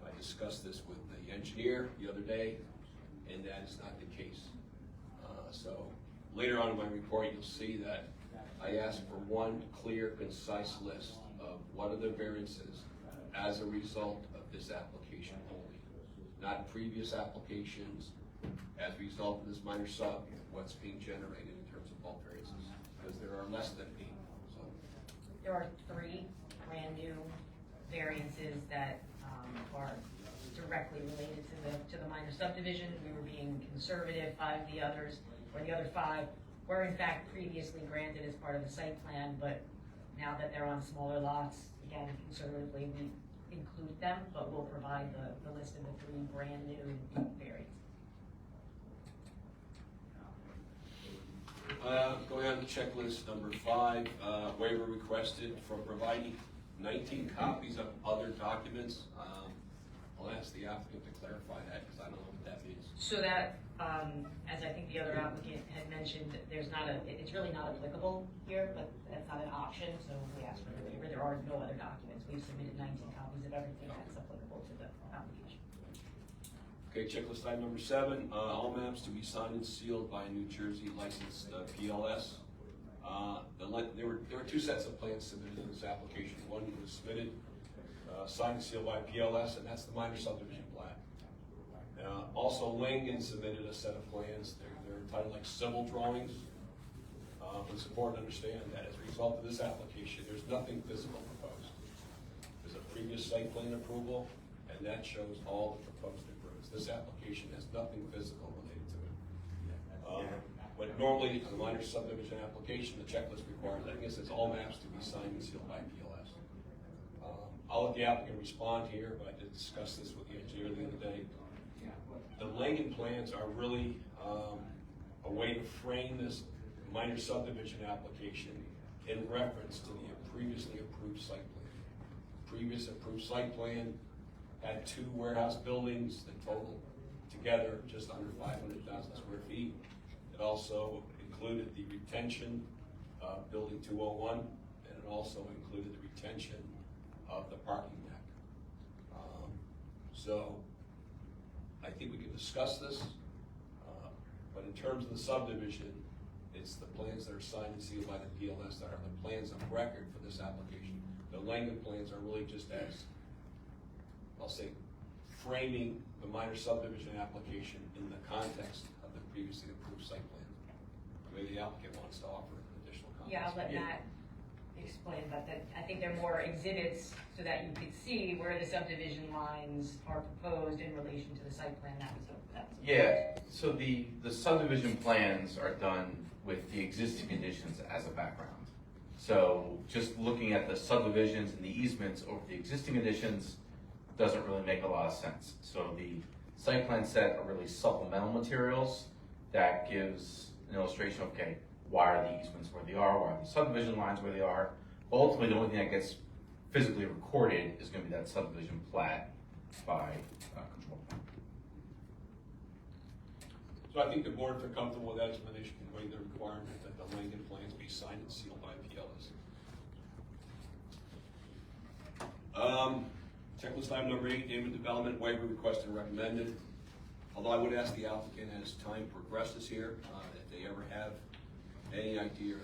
I discussed this with the engineer the other day, and that is not the case. So later on in my report, you'll see that I asked for one clear, concise list of what are the variances as a result of this application only, not previous applications, as a result of this minor sub, what's being generated in terms of bulk variances, because there are less than 8. So There are 3 brand new variances that are directly related to the minor subdivision. We were being conservative. 5 of the others, or the other 5, were in fact previously granted as part of the site plan, but now that they're on smaller lots, again, conservatively, we include them, but we'll provide the list of the 3 brand new variants. Going on to checklist number 5, waiver requested for providing 19 copies of other documents. I'll ask the applicant to clarify that, because I don't know what that means. So that, as I think the other applicant had mentioned, it's really not applicable here, but that's not an option, so we asked for the waiver. There are no other documents. We've submitted 19 copies of everything that's applicable to the application. Okay, checklist item number 7, all maps to be signed and sealed by a New Jersey licensed PLS. There were 2 sets of plans submitted in this application. One was submitted, signed and sealed by PLS, and that's the minor subdivision plat. Also, Langen submitted a set of plans. They're entitled like civil drawings. But it's important to understand that as a result of this application, there's nothing physical proposed. There's a previous site plan approval, and that shows all the proposed improvements. This application has nothing physical related to it. But normally, a minor subdivision application, the checklist requires, I think it says all maps to be signed and sealed by PLS. I'll let the applicant respond here, but I did discuss this with the engineer the other day. The Langen plans are really a way to frame this minor subdivision application in reference to the previously approved site plan. Previous approved site plan had 2 warehouse buildings that total together just under 500,000 square feet. It also included the retention of building 201, and it also included the retention of the parking deck. So I think we can discuss this, but in terms of the subdivision, it's the plans that are signed and sealed by the PLS that are the plans of record for this application. The Langen plans are really just as, I'll say, framing the minor subdivision application in the context of the previously approved site plan. Maybe the applicant wants to offer additional comments. Yeah, I'll let Matt explain, but I think they're more exhibits so that you could see where the subdivision lines are proposed in relation to the site plan. Yeah, so the subdivision plans are done with the existing conditions as a background. So just looking at the subdivisions and the easements over the existing conditions doesn't really make a lot of sense. So the site plan set are really supplemental materials that gives an illustration of, okay, why are the easements where they are, why are the subdivision lines where they are. Ultimately, the only thing that gets physically recorded is going to be that subdivision plat by control plan. So I think the board, if they're comfortable with that explanation, can waive the requirement that the Langen plans be signed and sealed by PLS. Checklist item number 8, name and development, waiver requested and recommended. Although I would ask the applicant as time progresses here, if they ever have any idea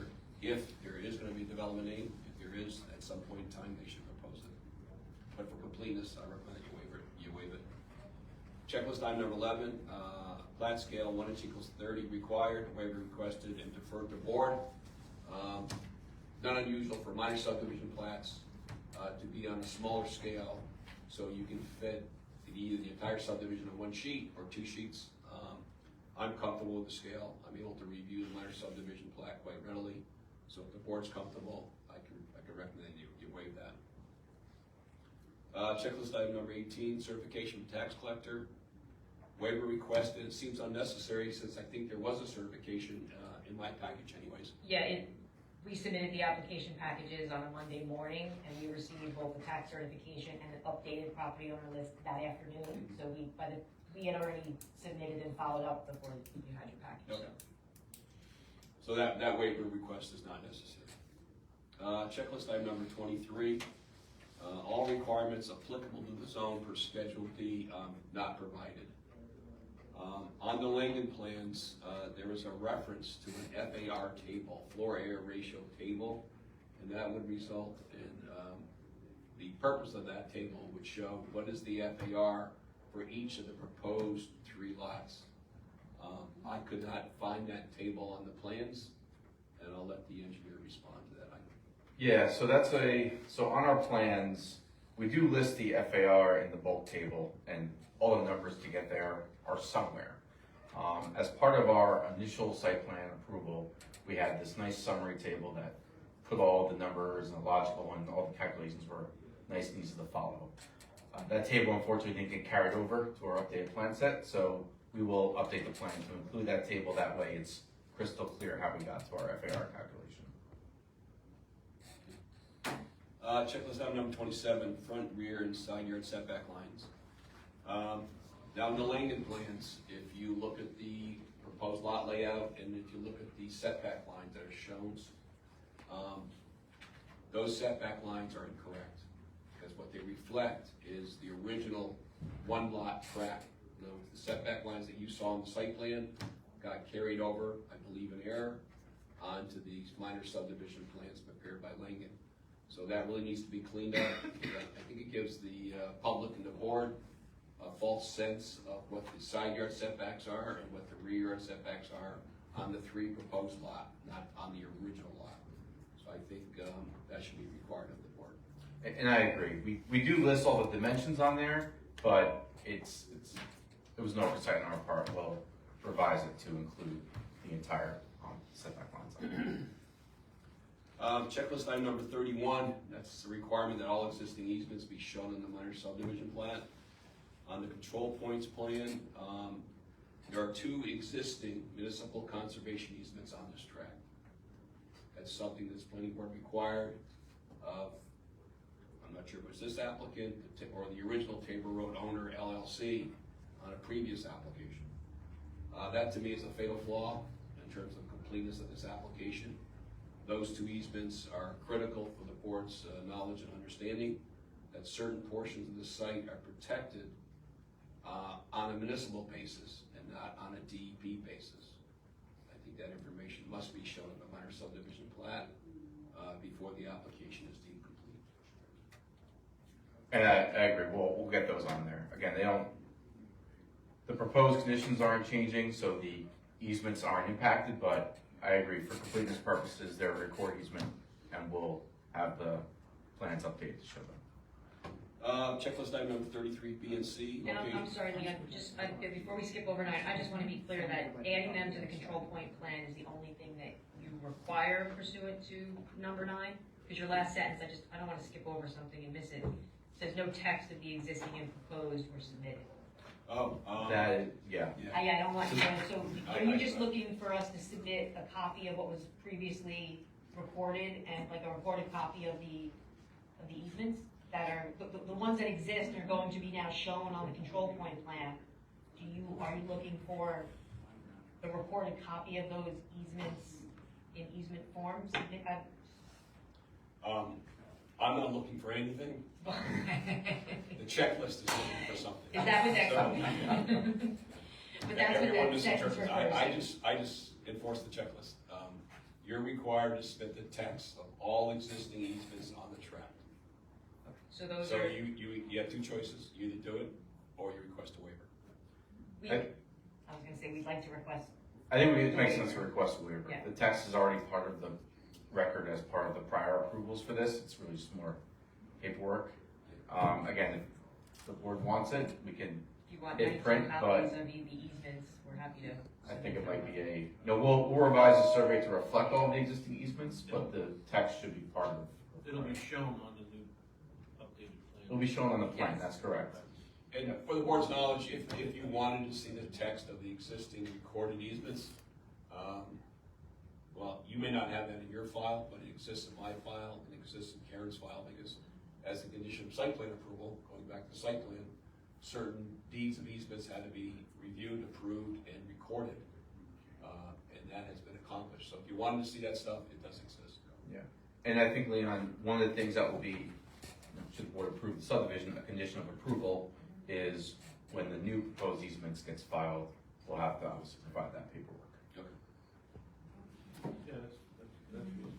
if there is going to be a development name. If there is, at some point in time, they should propose it. But for completeness, I recommend that you waive it. Checklist item number 11, plat scale 1 inch equals 30 required, waiver requested and deferred to board. Not unusual for minor subdivision plats to be on a smaller scale, so you can fit either the entire subdivision on 1 sheet or 2 sheets. I'm comfortable with the scale. I'm able to review the minor subdivision plat quite readily. So if the board's comfortable, I can recommend you waive that. Checklist item number 18, certification for tax collector. Waiver requested. It seems unnecessary since I think there was a certification in my package anyways. Yeah, resubmitted the application packages on a Monday morning, and we received both the tax certification and an updated property owner list that afternoon. So we had already submitted and followed up before you had your package. Okay. So that waiver request is not necessary. Checklist item number 23, all requirements applicable to the zone per Schedule D not provided. On the Langdon plans, there is a reference to an FAR table, floor air ratio table, and that would result in, the purpose of that table would show what is the FAR for each of the proposed 3 lots. I could not find that table on the plans, and I'll let the engineer respond to that item. Yeah, so on our plans, we do list the FAR in the bulk table, and all the numbers to get there are somewhere. As part of our initial site plan approval, we had this nice summary table that put all the numbers and logical and all the calculations were nice and easy to follow. That table unfortunately didn't get carried over to our updated plan set, so we will update the plan to include that table. That way it's crystal clear how we got to our FAR calculation. Checklist item number 27, front, rear, and side yard setback lines. Now in the Langdon plans, if you look at the proposed lot layout and if you look at the setback lines that are shown, those setback lines are incorrect because what they reflect is the original 1 lot tract. The setback lines that you saw in the site plan got carried over, I believe in error, onto these minor subdivision plans prepared by Langdon. So that really needs to be cleaned up. I think it gives the public and the board a false sense of what the side yard setbacks are and what the rear yard setbacks are on the 3 proposed lot, not on the original lot. So I think that should be required of the board. And I agree. We do list all the dimensions on there, but it was no oversight on our part. We'll revise it to include the entire setback lines. Checklist item number 31, that's the requirement that all existing easements be shown in the minor subdivision plan. On the control points plan, there are 2 existing municipal conservation easements on this tract. That's something that's planning board required of, I'm not sure if it was this applicant or the original Tabor Road owner LLC on a previous application. That to me is a fatal flaw in terms of completeness of this application. Those 2 easements are critical for the board's knowledge and understanding that certain portions of the site are protected on a municipal basis and not on a DEP basis. I think that information must be shown in the minor subdivision plat before the application is deemed complete. And I agree. We'll get those on there. Again, the proposed conditions aren't changing, so the easements aren't impacted, but I agree, for completeness purposes, they're a record easement, and we'll have the plans updated to show them. Checklist item number 33, B and C. And I'm sorry, Leon, just before we skip over 9, I just want to be clear that adding them to the control point plan is the only thing that you require pursuant to number 9. Because your last sentence, I don't want to skip over something and miss it. It says no text of the existing and proposed were submitted. Yeah. I don't want to know, so are you just looking for us to submit a copy of what was previously recorded and like a recorded copy of the easements that are, the ones that exist are going to be now shown on the control point plan? Are you looking for the recorded copy of those easements in easement forms? I'm not looking for anything. The checklist is looking for something. Is that what that But that's what that sentence refers to. I just enforce the checklist. You're required to submit the text of all existing easements on the tract. So those So are. you have 2 choices. You either do it or you request a waiver. I was going to say we'd like to request. I think it makes sense to request a waiver. Yeah. The text is already part of the record as part of the prior approvals for this. It's really just more paperwork. Again, if the board wants it, we can Do you want hit print, copies but of the easements? We're happy to. I think it might be we'll revise the survey to reflect all of the existing easements, but the text should be part of. It'll be shown on the new updated plan. It'll be shown on the plan, that's correct. And for the board's knowledge, if you wanted to see the text of the existing recorded easements, Well, you may not have that in your file, but it exists in my file, and it exists in Karen's file, because as a condition of site plan approval, going back to site plan, certain deeds of easements had to be reviewed, approved, and recorded. And that has been accomplished. So if you wanted to see that stuff, it does exist. Yeah. And I think, Leon, one of the things that will be, should the board approve the subdivision, a condition of approval is when the new proposed easements gets filed, we'll have to obviously provide that paperwork. Yeah, that's reasonable.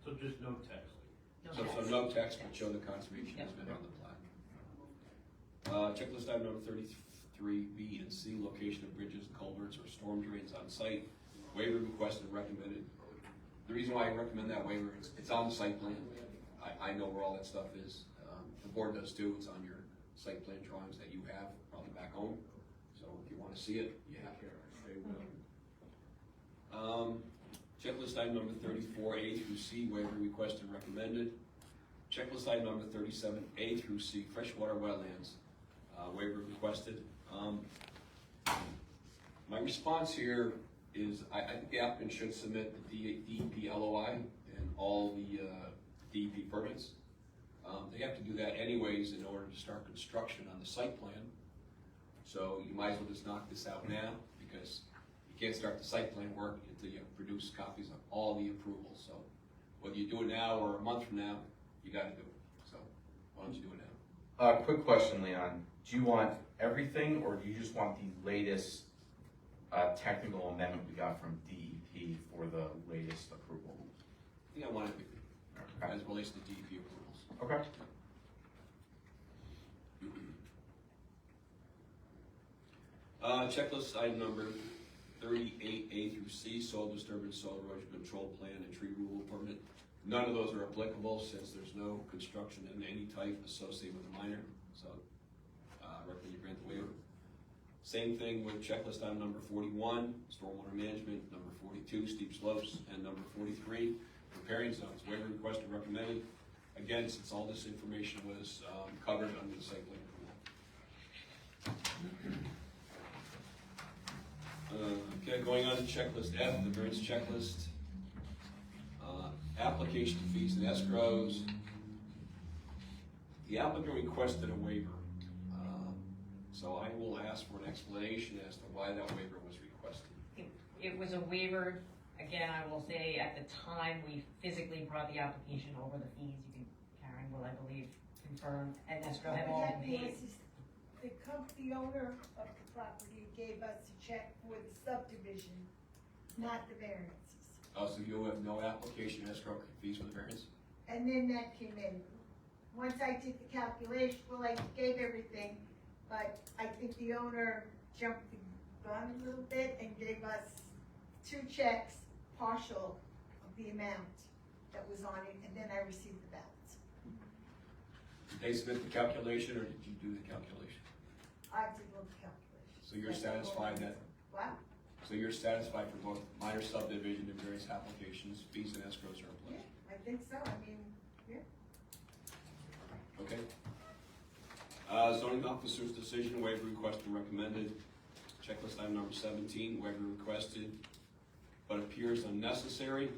So just no text. So no text, but show the conservation has been on the plat. Checklist item number 33, B and C, location of bridges, culverts, or storm drains on site. Waiver requested and recommended. The reason why I recommend that waiver is it's on the site plan. I know where all that stuff is. The board does too. It's on your site plan drawings that you have probably back home. So if you want to see it, you have it. Checklist item number 34, A through C, waiver requested and recommended. Checklist item number 37, A through C, freshwater wetlands, waiver requested. My response here is I think the applicant should submit the DEP LOI and all the DEP permits. They have to do that anyways in order to start construction on the site plan. So you might as well just knock this out now, because you can't start the site plan work until you produce copies of all the approvals. So whether you do it now or a month from now, you gotta do it. So why don't you do it now? Quick question, Leon. Do you want everything, or do you just want the latest technical amendment we got from DEP for the latest approval? I think I want everything, as it relates to DEP approvals. Okay. Checklist item number 38A through C, soil disturbance, soil erosion control plan, and tree removal permit. None of those are applicable since there's no construction in any type associated with a minor. So, recommend you grant the waiver. Same thing with checklist item number 41, stormwater management, number 42, steep slopes, and number 43, riparian zones. Waiver requested recommended. Again, since all this information was covered under the site plan approval. Okay, going on to checklist F, the variance checklist. Application fees and escrows. The applicant requested a waiver. So I will ask for an explanation as to why that waiver was requested. It was a waiver, again, I will say, at the time we physically brought the application over, the fees, you can, Karen will, I believe, confirm, and escrow had all been paid. The owner of the property gave us a check for the subdivision, not the variances. Oh, so you have no application escrow fees for the variance? And then that came in. Once I did the calculation, well, I gave everything, but I think the owner jumped the gun a little bit and gave us 2 checks, partial of the amount that was on it, and then I received the balance. Did they submit the calculation, or did you do the calculation? I did all the calculations. So you're satisfied that? What? So you're satisfied for both minor subdivision and various applications, fees and escrows are in place? Yeah, I think so. I mean, yeah. Okay. Zoning officer's decision, waiver requested and recommended. Checklist item number 17, waiver requested, but appears unnecessary.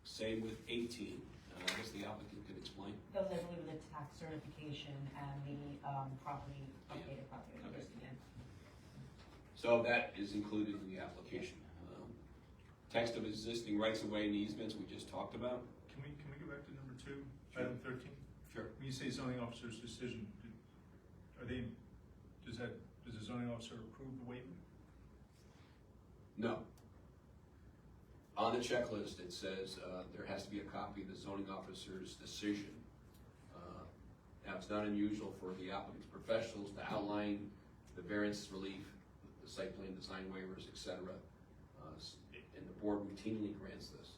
Same with 18. I guess the applicant can explain. Those, I believe, are the tax certification and the property, updated property numbers again. So that is included in the application. Text of existing rights-of-way and easements we just talked about. Can we go back to number 2, item 13? Sure. When you say zoning officer's decision, does the zoning officer approve the waiver? No. On the checklist, it says there has to be a copy of the zoning officer's decision. Now, it's not unusual for the applicant's professionals to outline the variance relief, the site plan design waivers, etc. And the board routinely grants this.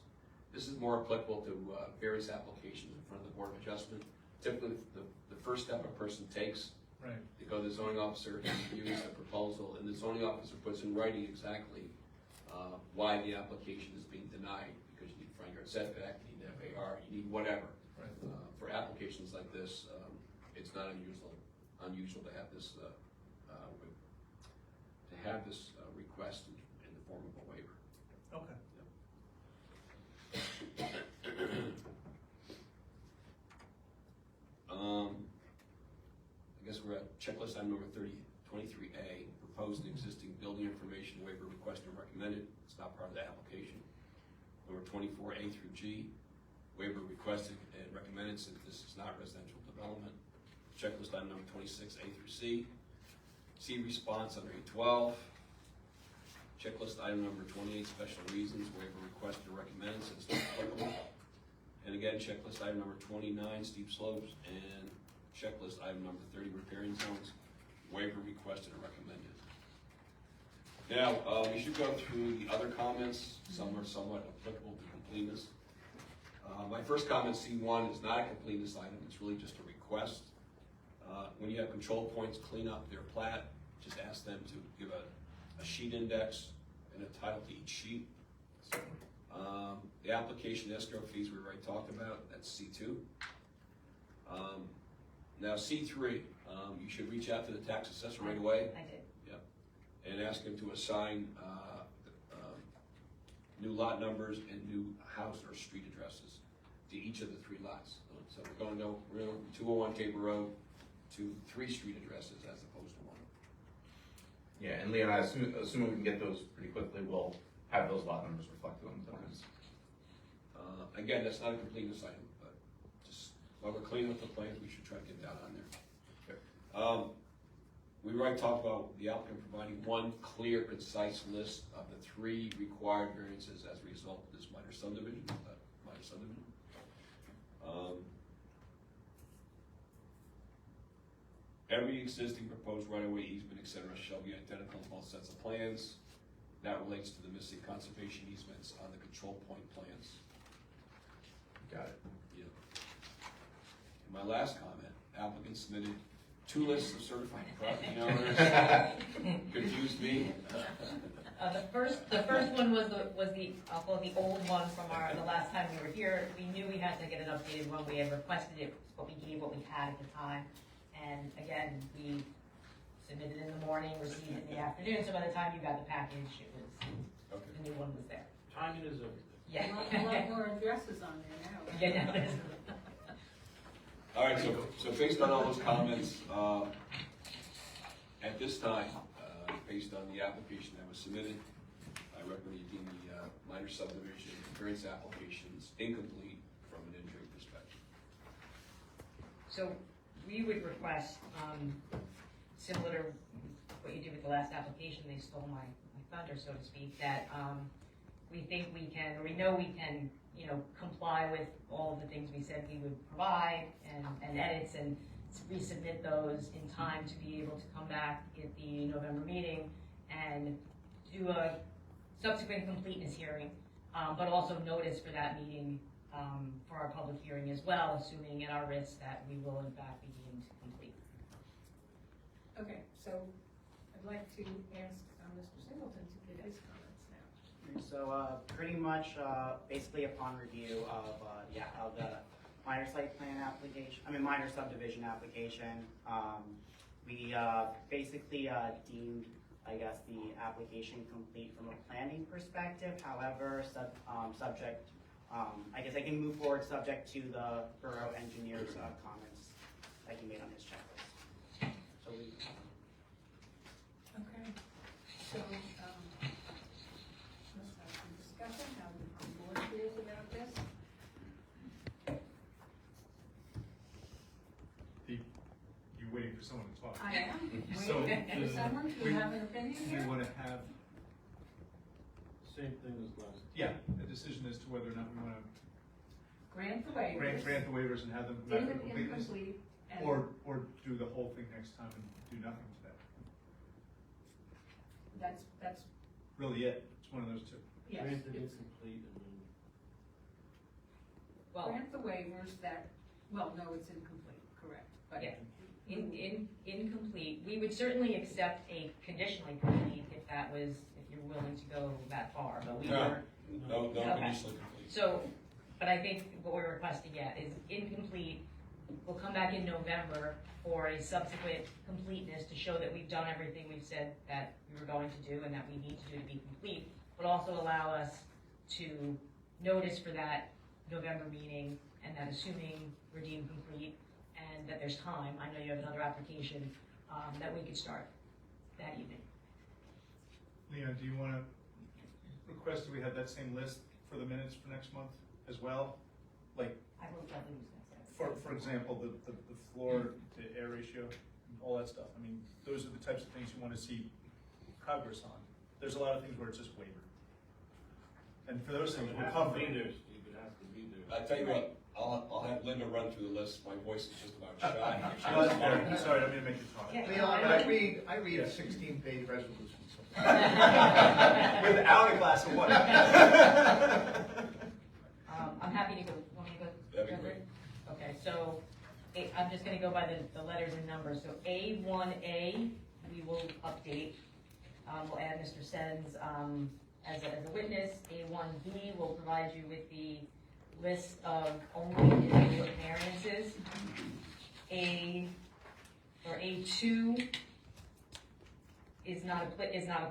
This is more applicable to various applications in front of the Board of Adjustment. Typically, the first step a person takes, right, they go to the zoning officer, reviews the proposal, and the zoning officer puts in writing exactly why the application is being denied, because you need front yard setback, you need FAR, you need whatever. Right. For applications like this, it's not unusual to have this have this request in the form of a waiver. Okay. I guess we're at checklist item number 23A, proposed and existing building information waiver requested and recommended. It's not part of the application. Number 24A through G, waiver requested and recommended since this is not residential development. Checklist item number 26A through C. C response under 812. Checklist item number 28, special reasons, waiver requested and recommended since not applicable. And again, checklist item number 29, steep slopes, and checklist item number 30, repairing zones, waiver requested and recommended. Now, we should go through the other comments. Some are somewhat applicable to completeness. My first comment, C1, is not a completeness item. It's really just a request. When you have control points clean up their plat, just ask them to give a sheet index and a title to each sheet. The application escrow fees we already talked about, that's C2. Now C3, you should reach out to the tax assessor right away. I did. Yep. And ask him to assign new lot numbers and new house or street addresses to each of the 3 lots. So we're going to 201 Tabor Road to 3 street addresses as opposed to 1. Yeah, and Leon, assuming we can get those pretty quickly, we'll have those lot numbers reflected on the plans. Again, that's not a completeness item, but just while we're cleaning up the plans, we should try to get that on there. We already talked about the applicant providing one clear, concise list of the 3 required variances as a result of this minor subdivision. Every existing proposed right-of-way easement, etc., shall be identical in both sets of plans. That relates to the missing conservation easements on the control point plans. Got it. Yeah. And my last comment, applicant submitted 2 lists of certified property owners. Confused me. The first one was the I'll call it the old one from the last time we were here. We knew we had to get an updated one. We had requested it, but we gave what we had at the time. And again, we submitted in the morning, received it in the afternoon. So by the time you got the package, it was the new one was there. Timing is everything. Yeah. A lot more addresses on there now. Yeah, no, it is. All right, so based on all those comments, at this time, based on the application that was submitted, I recommend you deem the minor subdivision variance applications incomplete from an engineering perspective. So we would request, similar to what you did with the last application, they stole my thunder, so to speak, that we think we can, or we know we can, comply with all of the things we said we would provide and edits and resubmit those in time to be able to come back at the November meeting and do a subsequent completeness hearing, but also notice for that meeting for our public hearing as well, assuming at our risk that we will in fact be deemed complete. Okay, so I'd like to ask Mr. Singleton to give his comments now. So pretty much, basically upon review of the minor site plan application, minor subdivision application, we basically deemed, I guess, the application complete from a planning perspective. However, subject, I guess I can move forward subject to the borough engineer's comments that he made on his checklist. So we. Okay, so, let's have some discussion, how the board feels about this. You're waiting for someone to talk. I am So, waiting for someone to have an opinion Do here. you want to have, Same thing as last. a decision as to whether or not we want to Grant the waivers. grant the waivers and have them come back Deem for it completeness? incomplete. And Or do the whole thing next time and do nothing today? that's, Really it, it's one of those 2. yes. Granted it's- incomplete and then. Well, Grant the waivers that, well, no, it's incomplete, correct, but. yeah, incomplete. We would certainly accept a conditionally complete if you're willing to go that far, but we No. were. No Okay. conditionally complete. So, but I think what we're requesting, is incomplete We'll come back in November for a subsequent completeness to show that we've done everything we've said that we were going to do and that we need to do to be complete, but also allow us to notice for that November meeting, and that assuming we're deemed complete and that there's time, I know you have another application, that we could start that evening. Leon, do you want to request that we have that same list for the minutes for next month as well? Like, I wrote that news next. for example, the floor to air ratio, all that stuff. I mean, those are the types of things you want to see progress on. There's a lot of things where it's just waiver. And for those things, we're covering. I'll tell you what, I'll have Linda run through the list. My voice is just about shot. Oh, that's fair. Sorry, I didn't mean to make you talk. Yeah. Leon, I read 16-page resolutions. Without a glass of water. I'm happy to go. Want me to go? That'd be great. Okay, so I'm just going to go by the letters and numbers. So A1A, we will update. We'll add Mr. Sens as a witness. A1B will provide you with the list of only individual variances. A2 is not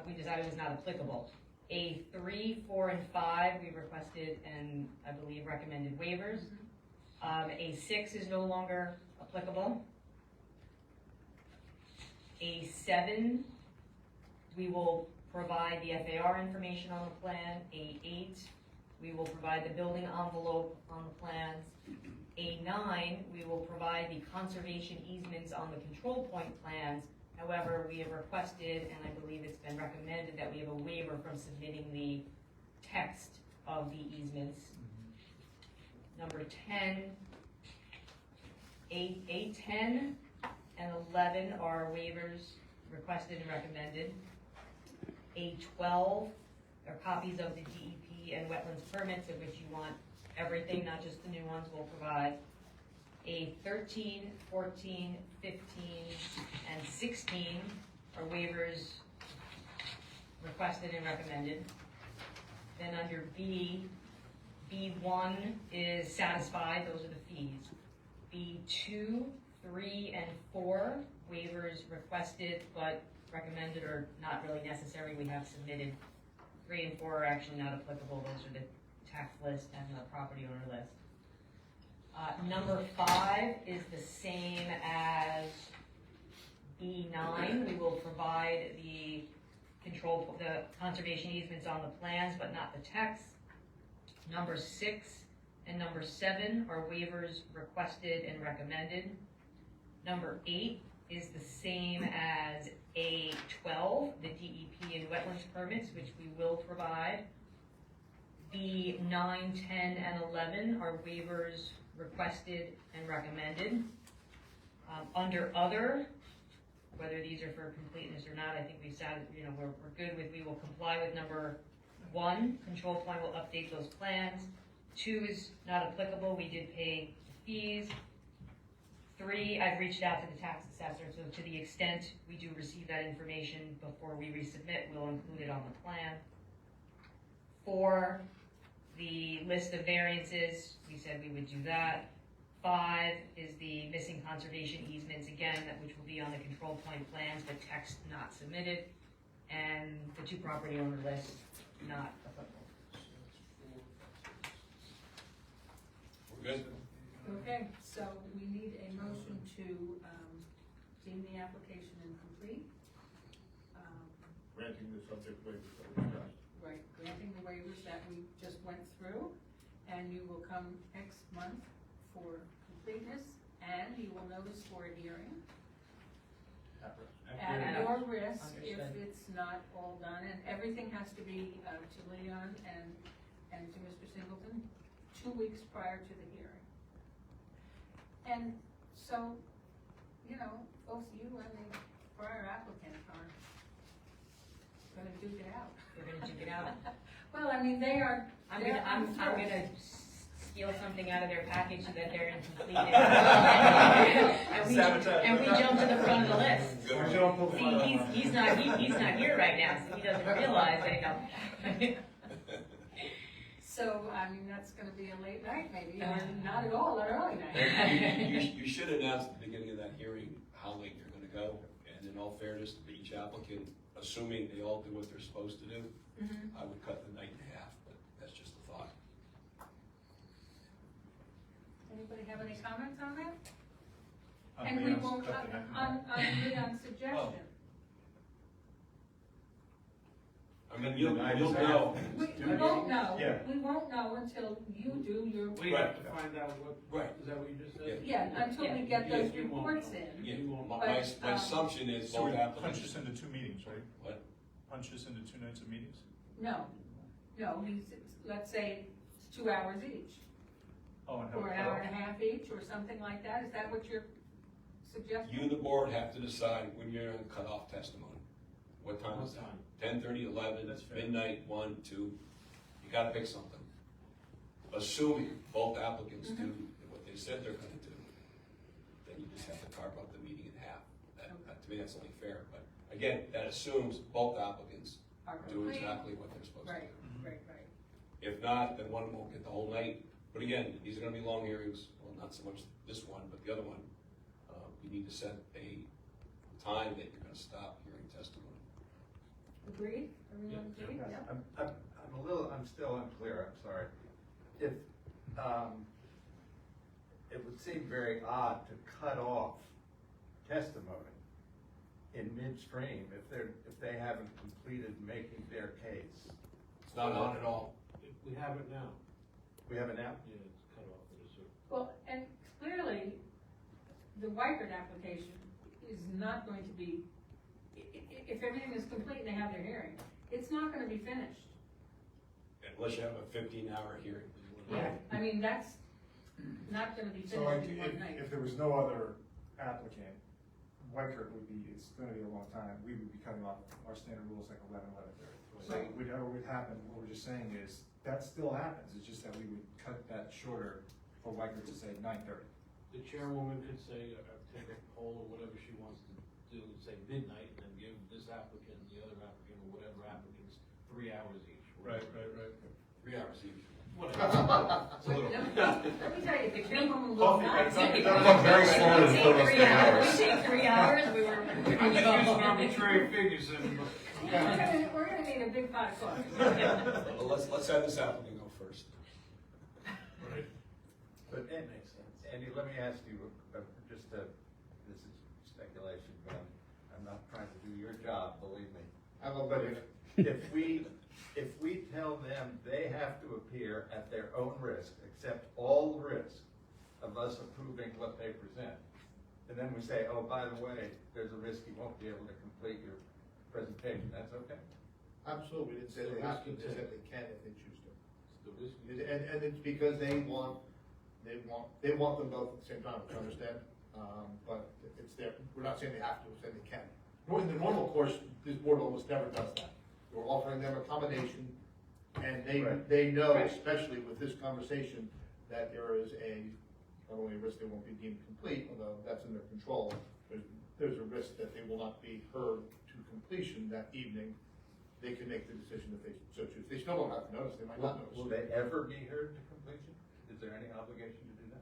we decided was not applicable. A3, 4, and 5 we requested and I believe recommended waivers. A6 is no longer applicable. A7, we will provide the FAR information on the plan. A8, we will provide the building envelope on the plans. A9, we will provide the conservation easements on the control point plans. However, we have requested, and I believe it's been recommended, that we have a waiver from submitting the text of the easements. Number 10, A10 and 11 are waivers requested and recommended. A12 are copies of the DEP and wetlands permits, of which you want everything, not just the new ones we'll provide. A13, 14, 15, and 16 are waivers requested and recommended. Then under B, B1 is satisfied, those are the fees. B2, 3, and 4, waivers requested but recommended or not really necessary, we have submitted. 3 and 4 are actually not applicable, those are the tax list and the property owner list. Number 5 is the same as B9. We will provide the conservation easements on the plans, but not the text. Number 6 and number 7 are waivers requested and recommended. Number 8 is the same as A12, the DEP and wetlands permits, which we will provide. B9, 10, and 11 are waivers requested and recommended. Under other, whether these are for completeness or not, I think we've said, we're good with, we will comply with number 1, control point will update those plans. 2 is not applicable, we did pay the fees. 3, I've reached out to the tax assessor, so to the extent we do receive that information before we resubmit, we'll include it on the plan. 4, the list of variances, we said we would do that. 5 is the missing conservation easements, again, which will be on the control point plans, but text not submitted. And the 2 property owner lists, not applicable. We're good? Okay, so we need a motion to deem the application incomplete. Granting the subject waivers that we discussed. Right, granting the waivers that we just went through, and you will come next month for completeness, and you will notice for a hearing. At your risk, if Understood. it's not all done, and everything has to be to Leon and to Mr. Singleton 2 weeks prior to the hearing. And so, both you and the prior applicant are gonna duke it out. We're gonna duke it out. Well, I mean, they are. I'm gonna steal something out of their package so that they're incomplete. and we jump to the front of the list. See, he's not here right now, so he doesn't realize that. So, I mean, that's gonna be a late night maybe, or not not at all that early now. You should announce at the beginning of that hearing how late you're gonna go, and in all fairness to each applicant, assuming they all do what they're supposed to do, I would cut the night in half, but that's just a thought. Anybody have any comments on that? On And we Leon's won't, cutting it. on Leon's suggestion. I mean, you'll know. We won't know, Yeah. we won't know until you do your, We have to find out what, Right. is that what you just said? yeah, until we get those You won't reports know. in. Yeah, You won't know. my assumption is So we both punch applicants. this into 2 meetings, right? What? Punch this into 2 nights of meetings? No, let's say it's 2 hours each, Oh, and have or it an cut hour off? and a half each, or something like that, is that what you're suggesting? You and the board have to decide when you're gonna cut off testimony. What time is that? 10:30, 11, That's fair. midnight, 1, 2, you gotta pick something. Assuming both applicants do what they said they're gonna do, then you just have to carve up the meeting in half. To me, that's only fair, but again, that assumes both applicants Are do complete. exactly what they're supposed to Right, do. right. If not, then one won't get the whole night. But again, these are gonna be long hearings, well, not so much this one, but the other one. You need to set a time that you're gonna stop hearing testimony. Agreed? Everyone agreed? Yes, Yeah. I'm still unclear, I'm sorry. If, it would seem very odd to cut off testimony in midstream if they haven't completed making their case. It's not on at all. We have it now. We have it now? Yeah, it's cut off at a certain. Well, and clearly, the Weichert application is not going to be, if everything is complete and they have their hearing, it's not gonna be finished. Unless you have a 15-hour hearing. Yeah, I mean, that's not gonna be So like, finished in one night. if there was no other applicant, Weichert would be, it's gonna be a long time, we would be cutting off our standard rules like 11, 11:30. So Right. whatever would happen, what we're just saying is, that still happens, it's just that we would cut that shorter for Weichert to say 9:30. The chairwoman could say, take a poll or whatever she wants to do, say midnight, and then give this applicant and the other applicant, or whatever applicants, 3 hours each. Right. 3 hours each. Whatever. Let me tell you, the chairwoman will not Coffee, take. that's very slow to fill those 3 hours. We take 3 hours, we were. I'm just using arbitrary figures and. We're gonna need a big pot of coffee. Well, let's have this applicant go first. Right. But Andy, let me ask you, this is speculation, but I'm not trying to do your job, believe me. But if we tell them they have to appear at their own risk, accept all the risk of us approving what they present, and then we say, oh, by the way, there's a risk you won't be able to complete your presentation, that's okay? Absolutely, we didn't say they have to, they said they can if they choose to. The risk. And it's because they want them both at the same time, which I understand, but it's there, we're not saying they have to, we're saying they can. In the normal course, this board almost never does that. We're offering them a combination, and they know, especially with this conversation, that there is not only a risk they won't be deemed complete, although that's in their control, there's a risk that they will not be heard to completion that evening. They can make the decision if they so choose. They still don't have to notice, they might not notice. Will they ever be heard to completion? Is there any obligation to do that?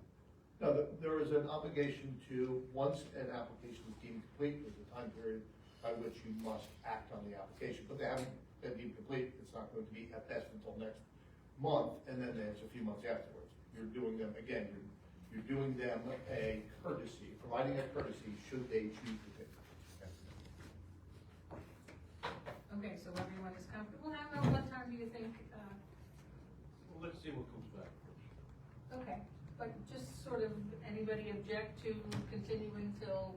No, there is an obligation to, once an application is deemed complete, there's a time period by which you must act on the application, but they haven't been deemed complete, it's not going to be at best until next month, and then there's a few months afterwards. You're doing them, again, you're doing them a courtesy, providing a courtesy should they choose to take it. Okay, so everyone is comfortable now, what time do you think, Well, let's see what comes back first. okay, but just sort of, anybody object to continuing till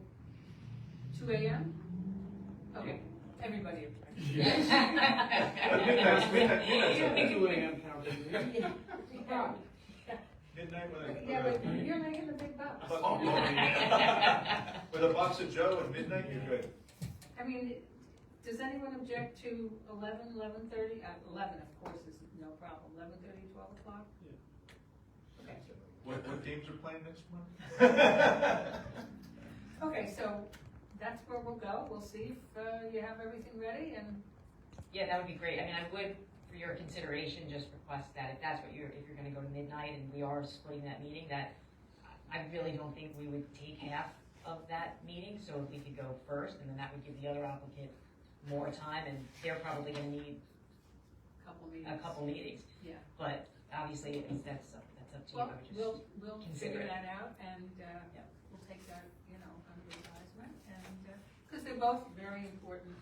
2 AM? Okay, everybody objects. Midnight, 2 AM counting. Yeah. Midnight Yeah, but you're making the big bucks. With a box of Joe at midnight, you're good. I mean, does anyone object to 11, 11:30? 11, of course, is no problem. 11:30, 12 o'clock? Yeah. Okay. What teams are playing next month? Okay, so that's where we'll go. We'll see if you have everything ready and, Yeah, that would be great. I mean, I would for your consideration, just request that if that's what if you're gonna go to midnight and we are splitting that meeting, that I really don't think we would take half of that meeting, so if we could go first, and then that would give the other applicant more time, and they're probably gonna need a couple meetings. Yeah. But obviously, that's up to you. Well, I would just we'll consider figure it. that out, and, we'll take that, under advisement, and, because they're both very important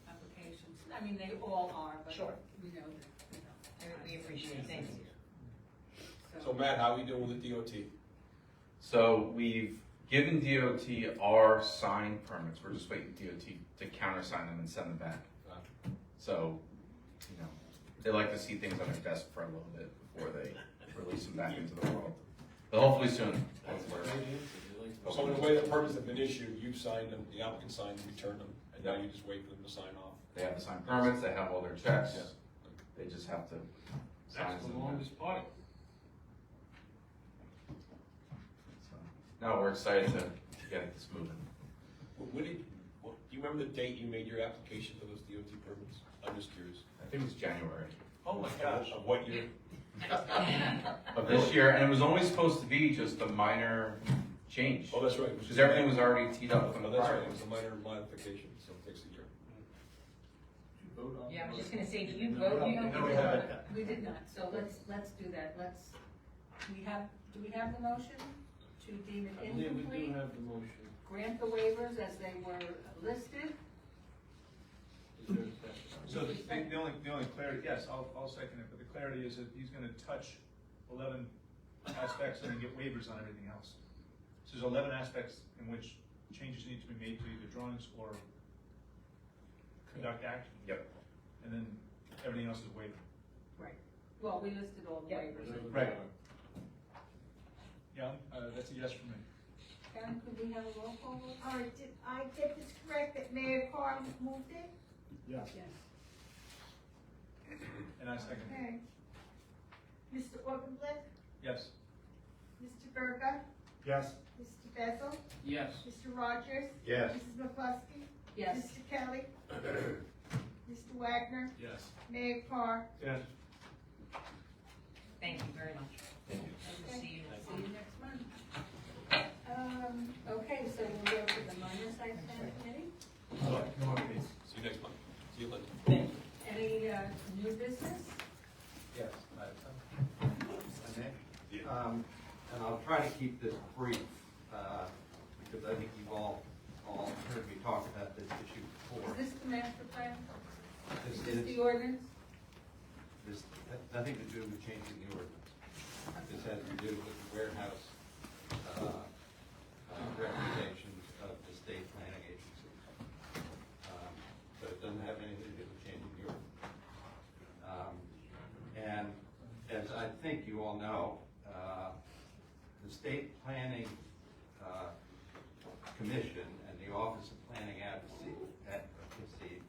applications. I mean, they all are, but Sure. we know that, We appreciate it, thank you. So Matt, how are we doing with the DOT? So we've given DOT our signed permits, we're just waiting DOT to countersign them and send them back. So, they like to see things on their desk for a little bit before they release them back into the world. But hopefully soon. So in the way the permits have been issued, you've signed them, the applicant signed them, returned them, and now you just wait for them to sign off. They have the signed permits, they have all their checks, Yeah. they just have to sign That's the them. longest part. So, no, we're excited to get this moving. Do you remember the date you made your application for those DOT permits? I'm just curious. I think it was January Oh my gosh. Of what year? of this year, and it was only supposed to be just a minor change. Oh, that's right. Because everything was already teed up from Oh, the that's prior. right, it was a minor modification, so it takes a year. Yeah, I was just gonna say, do you vote? No, we haven't. we did not, so let's do that, do we have the motion to deem it I believe we do incomplete? have the motion. Grant the waivers as they were listed? Is there a second? So the only clarity, yes, I'll second it, but the clarity is that he's gonna touch 11 aspects and then get waivers on everything else. So there's 11 aspects in which changes need to be made to either drawings or conduct action. Yep. And then everything else is waived. Right. Well, we listed all the waivers. Right. Yeah, that's a yes for me. Karen, could we have a roll call? vote? All right, did I get this correct, that Mayor Carr moved it? Yes. Yes. And I second it. Okay. Mr. Augenblick, Yes. Mr. Berger, Yes. Mr. Bezel, Yes. Mr. Rogers. Yes. Mrs. McCluskey. Yes. Mr. Kelly. Mr. Wagner, Yes. Mayor Carr. Yes. Thank you very much. Thank you. I will see you next See month. you next month. Okay, so we'll go to the minor site plan committee. See you next month. See you later. Any, new business? Yes. I may. Yeah. And I'll try to keep this brief, because I think you've all heard me talk about this issue before. Is this the master plan? This Is this is- the ordinance? This has nothing to do with changing the ordinance. This has to do with the warehouse recommendations of the state planning agency. So it doesn't have anything to do with changing the ordinance. And as I think you all know, the state planning commission and the Office of Planning Advocacy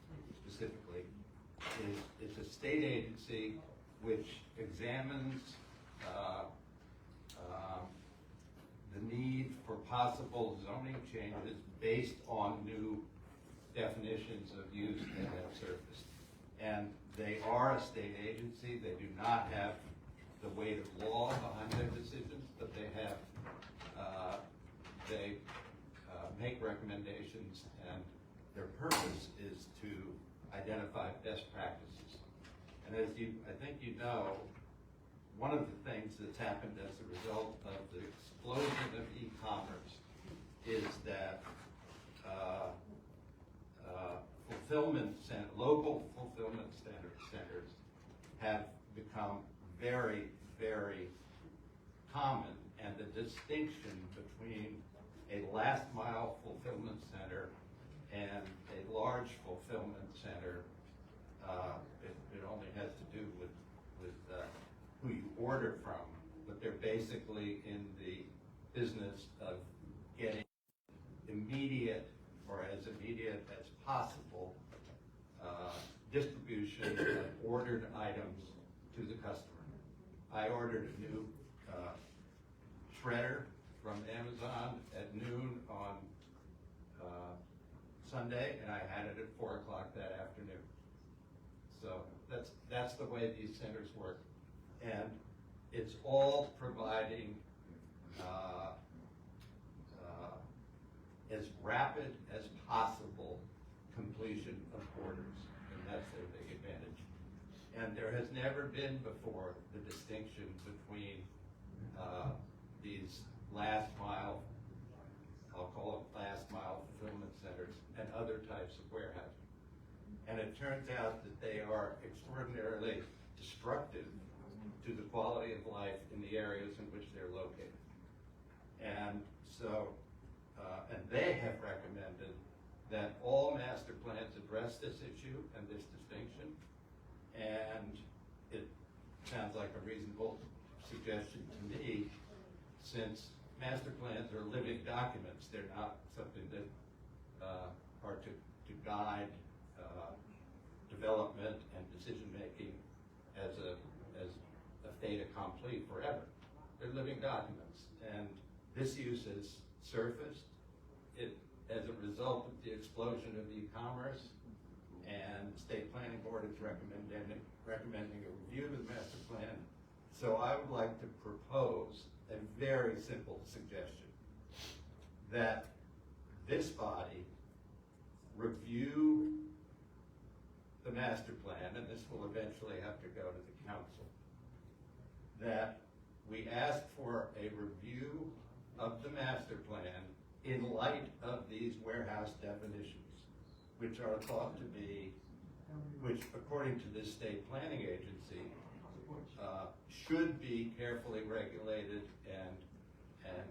specifically is a state agency which examines the need for possible zoning changes based on new definitions of use that have surfaced. And they are a state agency. They do not have the weight of law behind their decisions, but they have, they make recommendations, and their purpose is to identify best practices. And as I think you know, one of the things that's happened as a result of the explosion of e-commerce is that local fulfillment centers have become very, very common, and the distinction between a last mile fulfillment center and a large fulfillment center, it only has to do with who you order from, but they're basically in the business of getting immediate, or as immediate as possible, distribution of ordered items to the customer. I ordered a new shredder from Amazon at noon on Sunday, and I had it at 4 o'clock that afternoon. So That's the way these centers work. And it's all providing as rapid as possible completion of orders, and that's their big advantage. And there has never been before the distinction between these last mile, I'll call them last mile fulfillment centers, and other types of warehousing. And it turns out that they are extraordinarily destructive to the quality of life in the areas in which they're located. And so, and they have recommended that all master plans address this issue and this distinction. And it sounds like a reasonable suggestion to me, since master plans are living documents. They're not something that are to guide development and decision-making as a fait accompli forever. They're living documents. And this use has surfaced as a result of the explosion of e-commerce, and the State Planning Board is recommending a review of the master plan. So I would like to propose a very simple suggestion, that this body review the master plan, and this will eventually have to go to the council, that we ask for a review of the master plan in light of these warehouse definitions, which are thought to be, which according to this state planning agency, should be carefully regulated and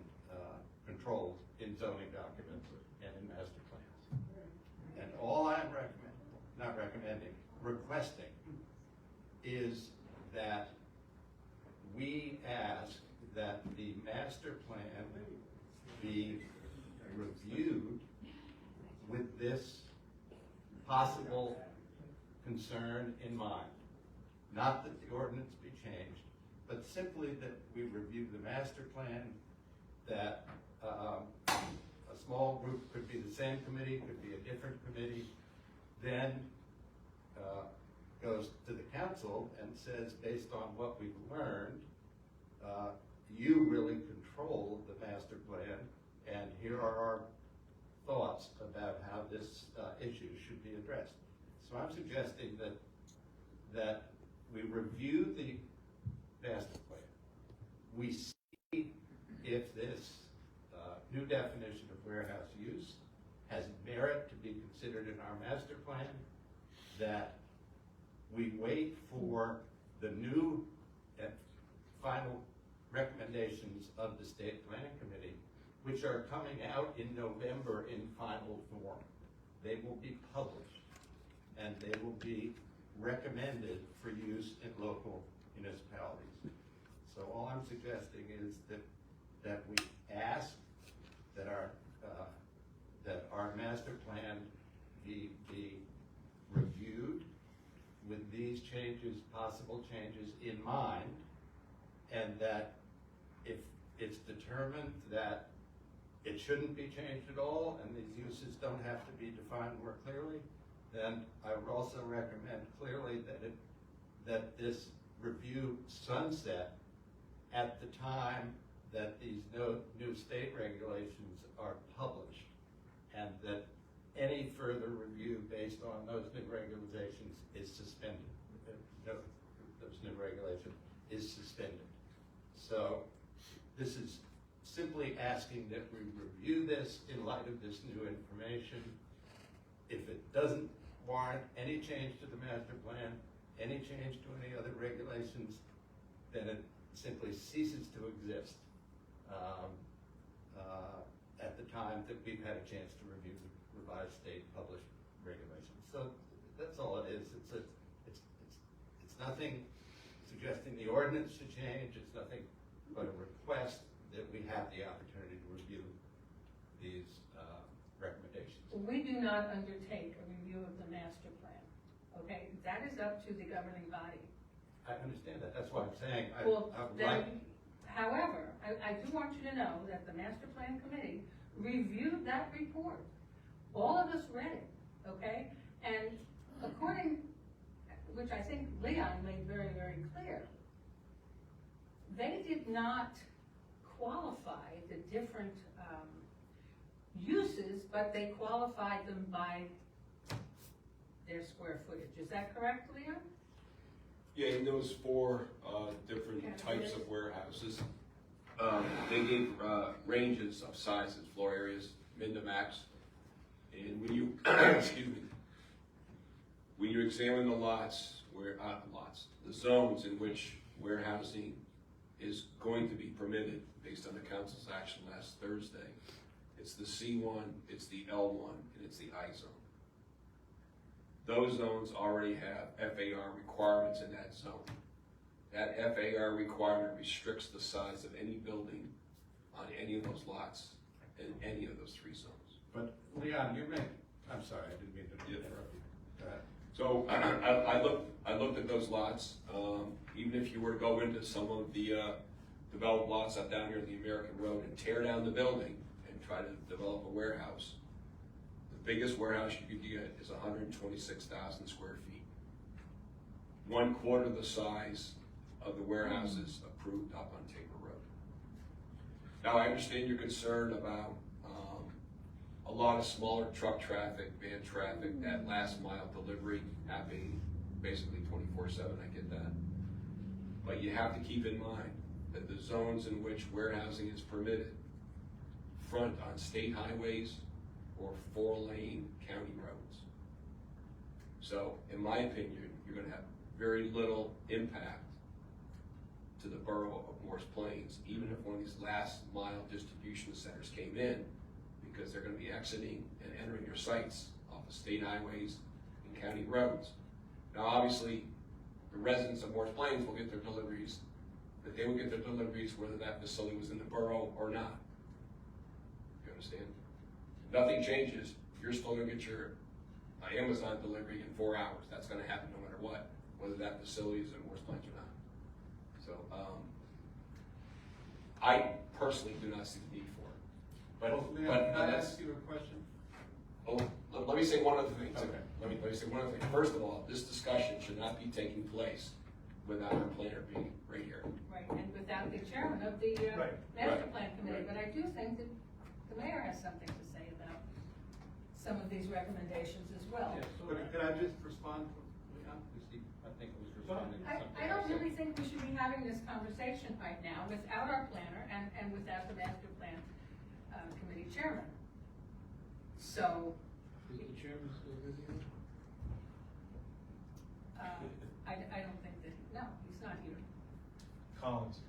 controlled in zoning documents and in master plans. And all I'm requesting is that we ask that the master plan be reviewed with this possible concern in mind. Not that the ordinance be changed, but simply that we review the master plan, that a small group, could be the same committee, could be a different committee, then goes to the council and says, based on what we've learned, you really control the master plan, and here are our thoughts about how this issue should be addressed. So I'm suggesting that we review the master plan. We see if this new definition of warehouse use has merit to be considered in our master plan, that we wait for the new and final recommendations of the State Planning Committee, which are coming out in November in final form. They will be published, and they will be recommended for use in local municipalities. So all I'm suggesting is that we ask that our master plan be reviewed with these changes, possible changes in mind, and that if it's determined that it shouldn't be changed at all and these uses don't have to be defined more clearly, then I would also recommend clearly that this review sunset at the time that these new state regulations are published, and that any further review based on those new regulations is suspended. Those new regulations is suspended. So this is simply asking that we review this in light of this new information. If it doesn't warrant any change to the master plan, any change to any other regulations, then it simply ceases to exist at the time that we've had a chance to review the revised state published regulations. So that's all it is. It's nothing suggesting the ordinance should change. It's nothing but a request that we have the opportunity to review these recommendations. We do not undertake a review of the master plan, okay? That is up to the governing body. I understand that. That's why I'm saying I Well, would then, like. however, I do want you to know that the master plan committee reviewed that report. All of us read it, okay? And according, which I think Leon made very, very clear. They did not qualify the different uses, but they qualified them by their square footage. Is that correct, Leon? Yeah, in those four different types of warehouses, they gave ranges of sizes, floor areas, min to max. And when you, excuse me, when you examine the the zones in which warehousing is going to be permitted based on the council's action last Thursday, it's the C1, it's the L1, and it's the I zone. Those zones already have FAR requirements in that zone. That FAR requirement restricts the size of any building on any of those lots in any of those three zones. But Leon, I'm sorry, I didn't mean to interrupt you. Go ahead. So I looked at those lots. Even if you were to go into some of the developed lots up down here in the American Road and tear down the building and try to develop a warehouse, the biggest warehouse you could get is 126,000 square feet. 1/4 the size of the warehouses approved up on Tabor Road. Now I understand your concern about a lot of smaller truck traffic, van traffic, that last mile delivery happening basically 24/7, I get that. But you have to keep in mind that the zones in which warehousing is permitted front on state highways or 4-lane county roads. So in my opinion, you're gonna have very little impact to the borough of Morris Plains, even if one of these last mile distribution centers came in, because they're gonna be exiting and entering your sites off of state highways and county roads. Now, obviously, the residents of Morris Plains will get their deliveries, but they will get their deliveries whether that facility was in the borough or not. You understand? Nothing changes. You're still gonna get your Amazon delivery in 4 hours. That's gonna happen no matter what, whether that facility is in Morris Plains or not. So, I personally do not see the need for it. Well, Leon, can I ask you a question? Oh, let me say one other thing too. Okay. Let me say one other thing. First of all, this discussion should not be taking place without our planner being right here. Right, and without the chairman of the Right, master right, plan committee, right. but I do think that the mayor has something to say about some of these recommendations as well. But can I just respond to Leon? Because I think it was responding to something. I don't really think we should be having this conversation right now without our planner and without the master plan committee chairman. So. Is the chairman still with you? I don't think that, no, he's not here. Collins.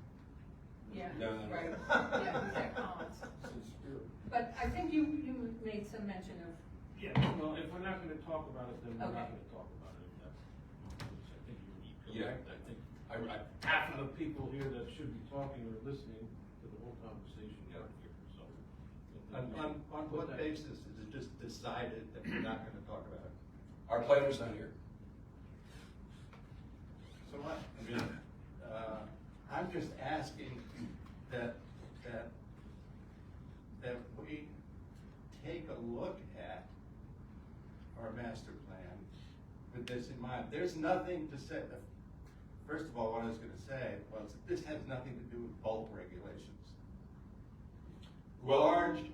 Yeah, No. right, yeah, he's at Collins. But I think you made some mention of. Yeah, well, if we're not gonna talk about it, then we're not Okay. gonna talk about it. I think you're Yeah. correct. I think half of the people here that should be talking or listening to the whole conversation aren't here, so. On what basis is it just decided that we're not gonna talk about it? Our planner's not here. So what? I mean, I'm just asking that we take a look at our master plan with this in mind. There's nothing to say. First of all, what I was gonna say was, this has nothing to do with bulk regulations. Large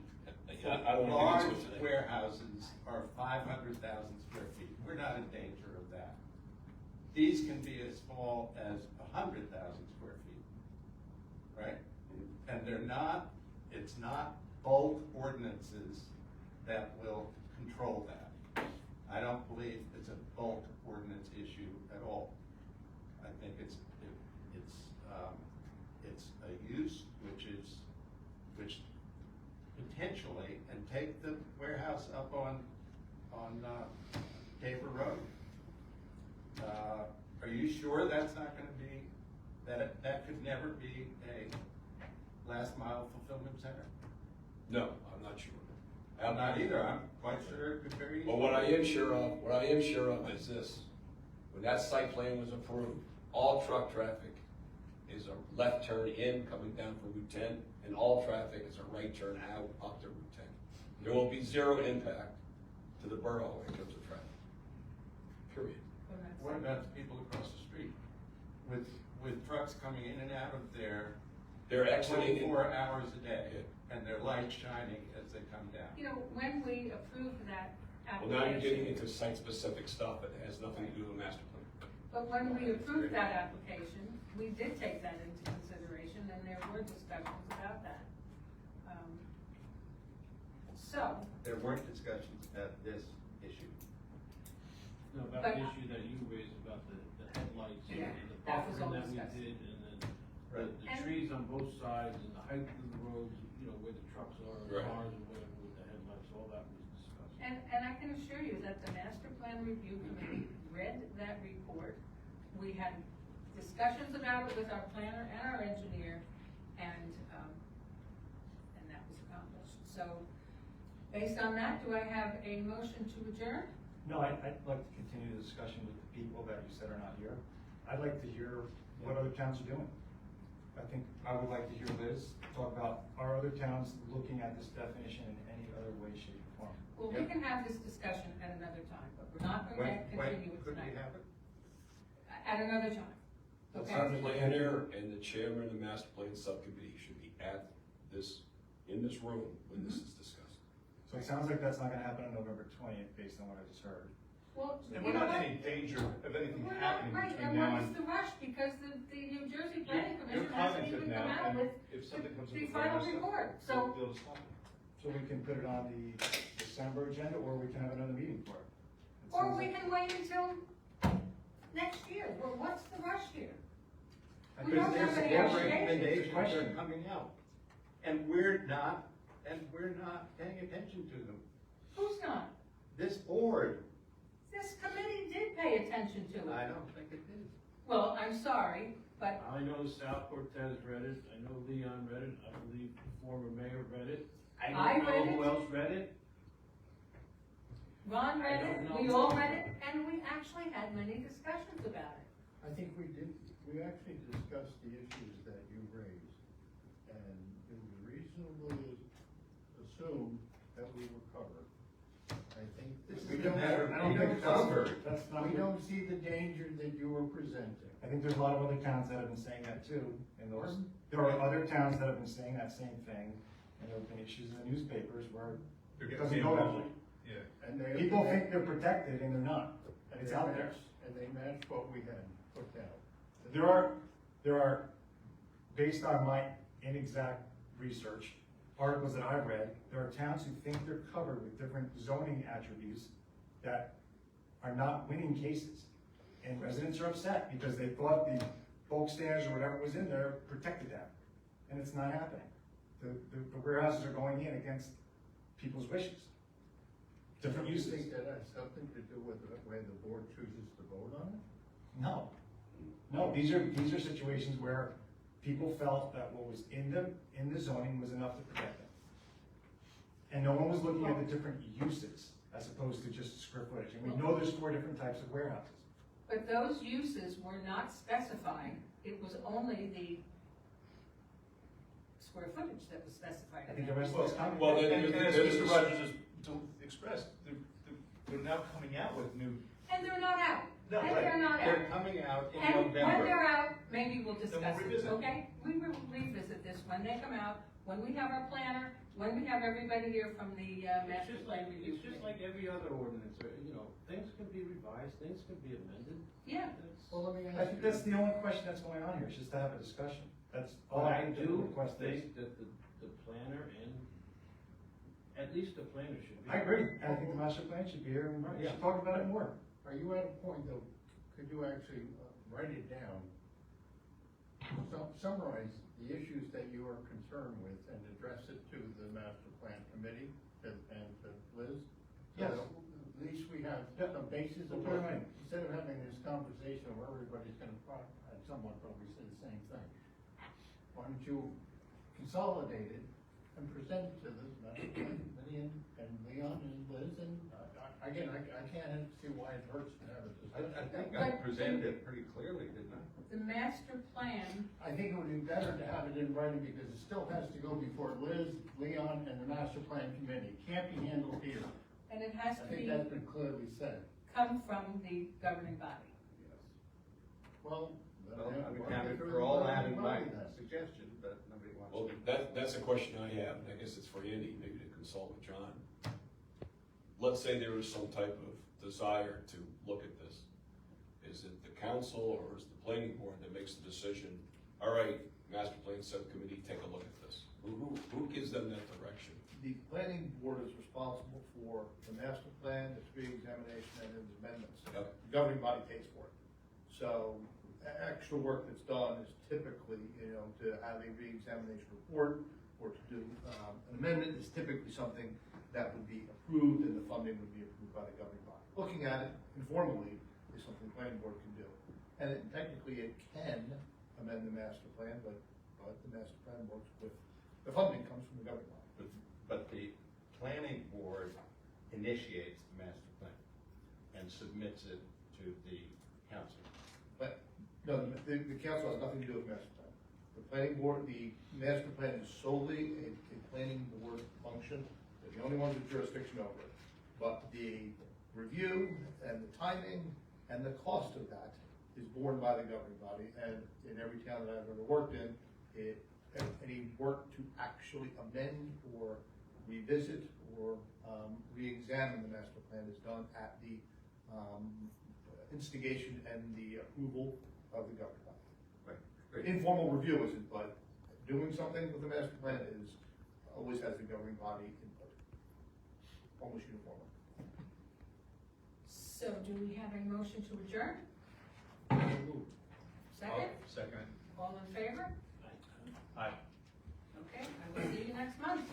I don't want to get into it today. warehouses are 500,000 square feet. We're not in danger of that. These can be as small as 100,000 square feet, right? And it's not bulk ordinances that will control that. I don't believe it's a bulk ordinance issue at all. I think it's a use which potentially, and take the warehouse up on Tabor Road. Are you sure that's not gonna be, that could never be a last mile fulfillment center? No, I'm not sure. I'm not either, I'm quite sure it could very easily. But what I am sure of is this: when that site plan was approved, all truck traffic is a left turn in coming down from Route 10, and all traffic is a right turn out up to Route 10. There will be zero impact to the borough in terms of traffic. Period. What about the people across the street? With trucks coming in and out of there. They're exiting. 24 hours a day, and their lights shining as they come down. You know, when we approved that Well, now you're getting application, into site-specific stuff that has nothing to do with master plan. but when we approved that application, we did take that into consideration, and there were discussions about that. So, There weren't discussions about this issue. No, about But- the issue that you raised about the headlights Yeah, and the that was all buffering that we discussed. did, and then the And- trees on both sides, and the height of the roads, you know, where the trucks are, and Right. cars and whatever with the headlights, all that was discussed. and I can assure you that the master plan review committee read that report. We had discussions about it with our planner and our engineer, and that was accomplished. So, based on that, do I have a motion to adjourn? No, I'd like to continue the discussion with the people that you said are not here. I'd like to hear what other towns are doing. I think I would like to hear Liz talk about our other towns looking at this definition in any other way, shape, or form. Well, we can have this discussion at another time, but we're not going to continue it Could we tonight. have it? At another time, The okay? planner and the chairman of the master plan subcommittee should be in this room when this is discussed. So it sounds like that's not gonna happen on November 20th, based on what I just heard. Well, And you we're know not in what? any danger of anything We're not, happening right, between and now what is and. the rush, because the New Jersey Planning You're Commission hasn't cognitive even now, come out and with if something comes up the with final stuff, report, so. they'll stop it. So we can put it on the December agenda, or we can have another meeting for it. It Or sounds we like- can wait until next year, well, what's the rush here? We Because don't have any their obligations. recommendations are coming out, and we're not paying attention to them. Who's not? This board, This committee did pay attention to it. I don't think it did. Well, I'm sorry, but I know Sal Cortez read it, I know Leon read it, I believe the former mayor read it. I don't read know who it. else read it. Ron read I it, don't we know. all read it, and we actually had many discussions about it. I think we actually discussed the issues that you raised, and it was reasonably assumed that we were covered. I think This we is a don't, matter of I don't being think it's covered. That's not. we don't see the danger that you were presenting. I think there's a lot of other towns that have been saying that too, and those, there are other towns that have been saying that same thing, and there have been issues in the newspapers where it doesn't go that way. Yeah. And they. People think they're protected and they're not, and it's they out there. matched- And they matched what we had put down. There are, based on my inexact research, articles that I've read, there are towns who think they're covered with different zoning attributes that are not winning cases. And residents are upset because they thought the bulk standards or whatever was in there protected them. And it's not happening. The warehouses are going in against people's wishes. Different Do you uses. think that has something to do with the way the board chooses to vote on it? No. No, these are situations where people felt that what was in the zoning was enough to protect them. And no one was looking at the different uses as opposed to just square footage. And we know there's 4 different types of warehouses. But those uses were not specified, it was only the square footage that was specified. I think the rest of it's coming. Well, then, And as there's- Mr. Rogers has expressed, they're now coming out with new. And they're not out, No, and right. they're not out. They're coming out in And when November. they're out, maybe we'll discuss it, revisit. okay? We will revisit this when they come out, when we have our planner, when we have everybody here from the, master plan review. It's just like every other ordinance, you know, things can be revised, things can be amended. Yeah, It's- Well, let me I ask think you. that's the only question that's going on here, is just to have a discussion. That's all But I I can do request is. think that the planner and, at least the planner should be. I agree, and I think the master plan should be here, and we should talk about it more. Are you at a point though, could you actually write it down? Summarize the issues that you are concerned with and address it to the master plan committee and to Liz? So Yes. that At least we have some basis We'll of put it what, in. instead of having this conversation where everybody's gonna somewhat probably say the same thing. Why don't you consolidate it and present it to the master plan committee and Leon and Liz and, again, I can't see why it hurts to have it. I think I presented it pretty clearly, didn't I? the master plan, I think it would be better to have it in writing because it still has to go before Liz, Leon, and the master plan committee. It can't be handled here. and it has I to think be, that's been clearly said. come from the governing body. Well, I would have it for all that in my suggestion, but nobody wants Well, to. that's a question I have, and I guess it's for Andy, maybe to consult with John. Let's say there was some type of desire to look at this. Is it the council or is it the planning board that makes the decision, all right, master plan subcommittee, take a look at this? Who gives them that direction? The planning board is responsible for the master plan, its re-examination, and its amendments. Yep. The governing body pays for it. So, extra work that's done is typically, to have a re-examination report or to do an amendment is typically something that would be approved and the funding would be approved by the governing body. Looking at it informally is something the planning board can do. And technically it can amend the master plan, but the master plan works with, the funding comes from the governing body. But the planning board initiates the master plan and submits it to the council. But, no, the council has nothing to do with master plan. The planning board, the master plan is solely a planning board function. They're the only ones with jurisdiction over it. But the review and the timing and the cost of that is borne by the governing body. And in every town that I've ever worked in, any work to actually amend or revisit or re-examine the master plan is done at the instigation and the approval of the governing body. Right. Informal review isn't, but doing something with the master plan is, always has the governing body input, almost uniformly. So do we have a motion to adjourn? Second? Second. All in favor? Aye. Okay, I will see you next month.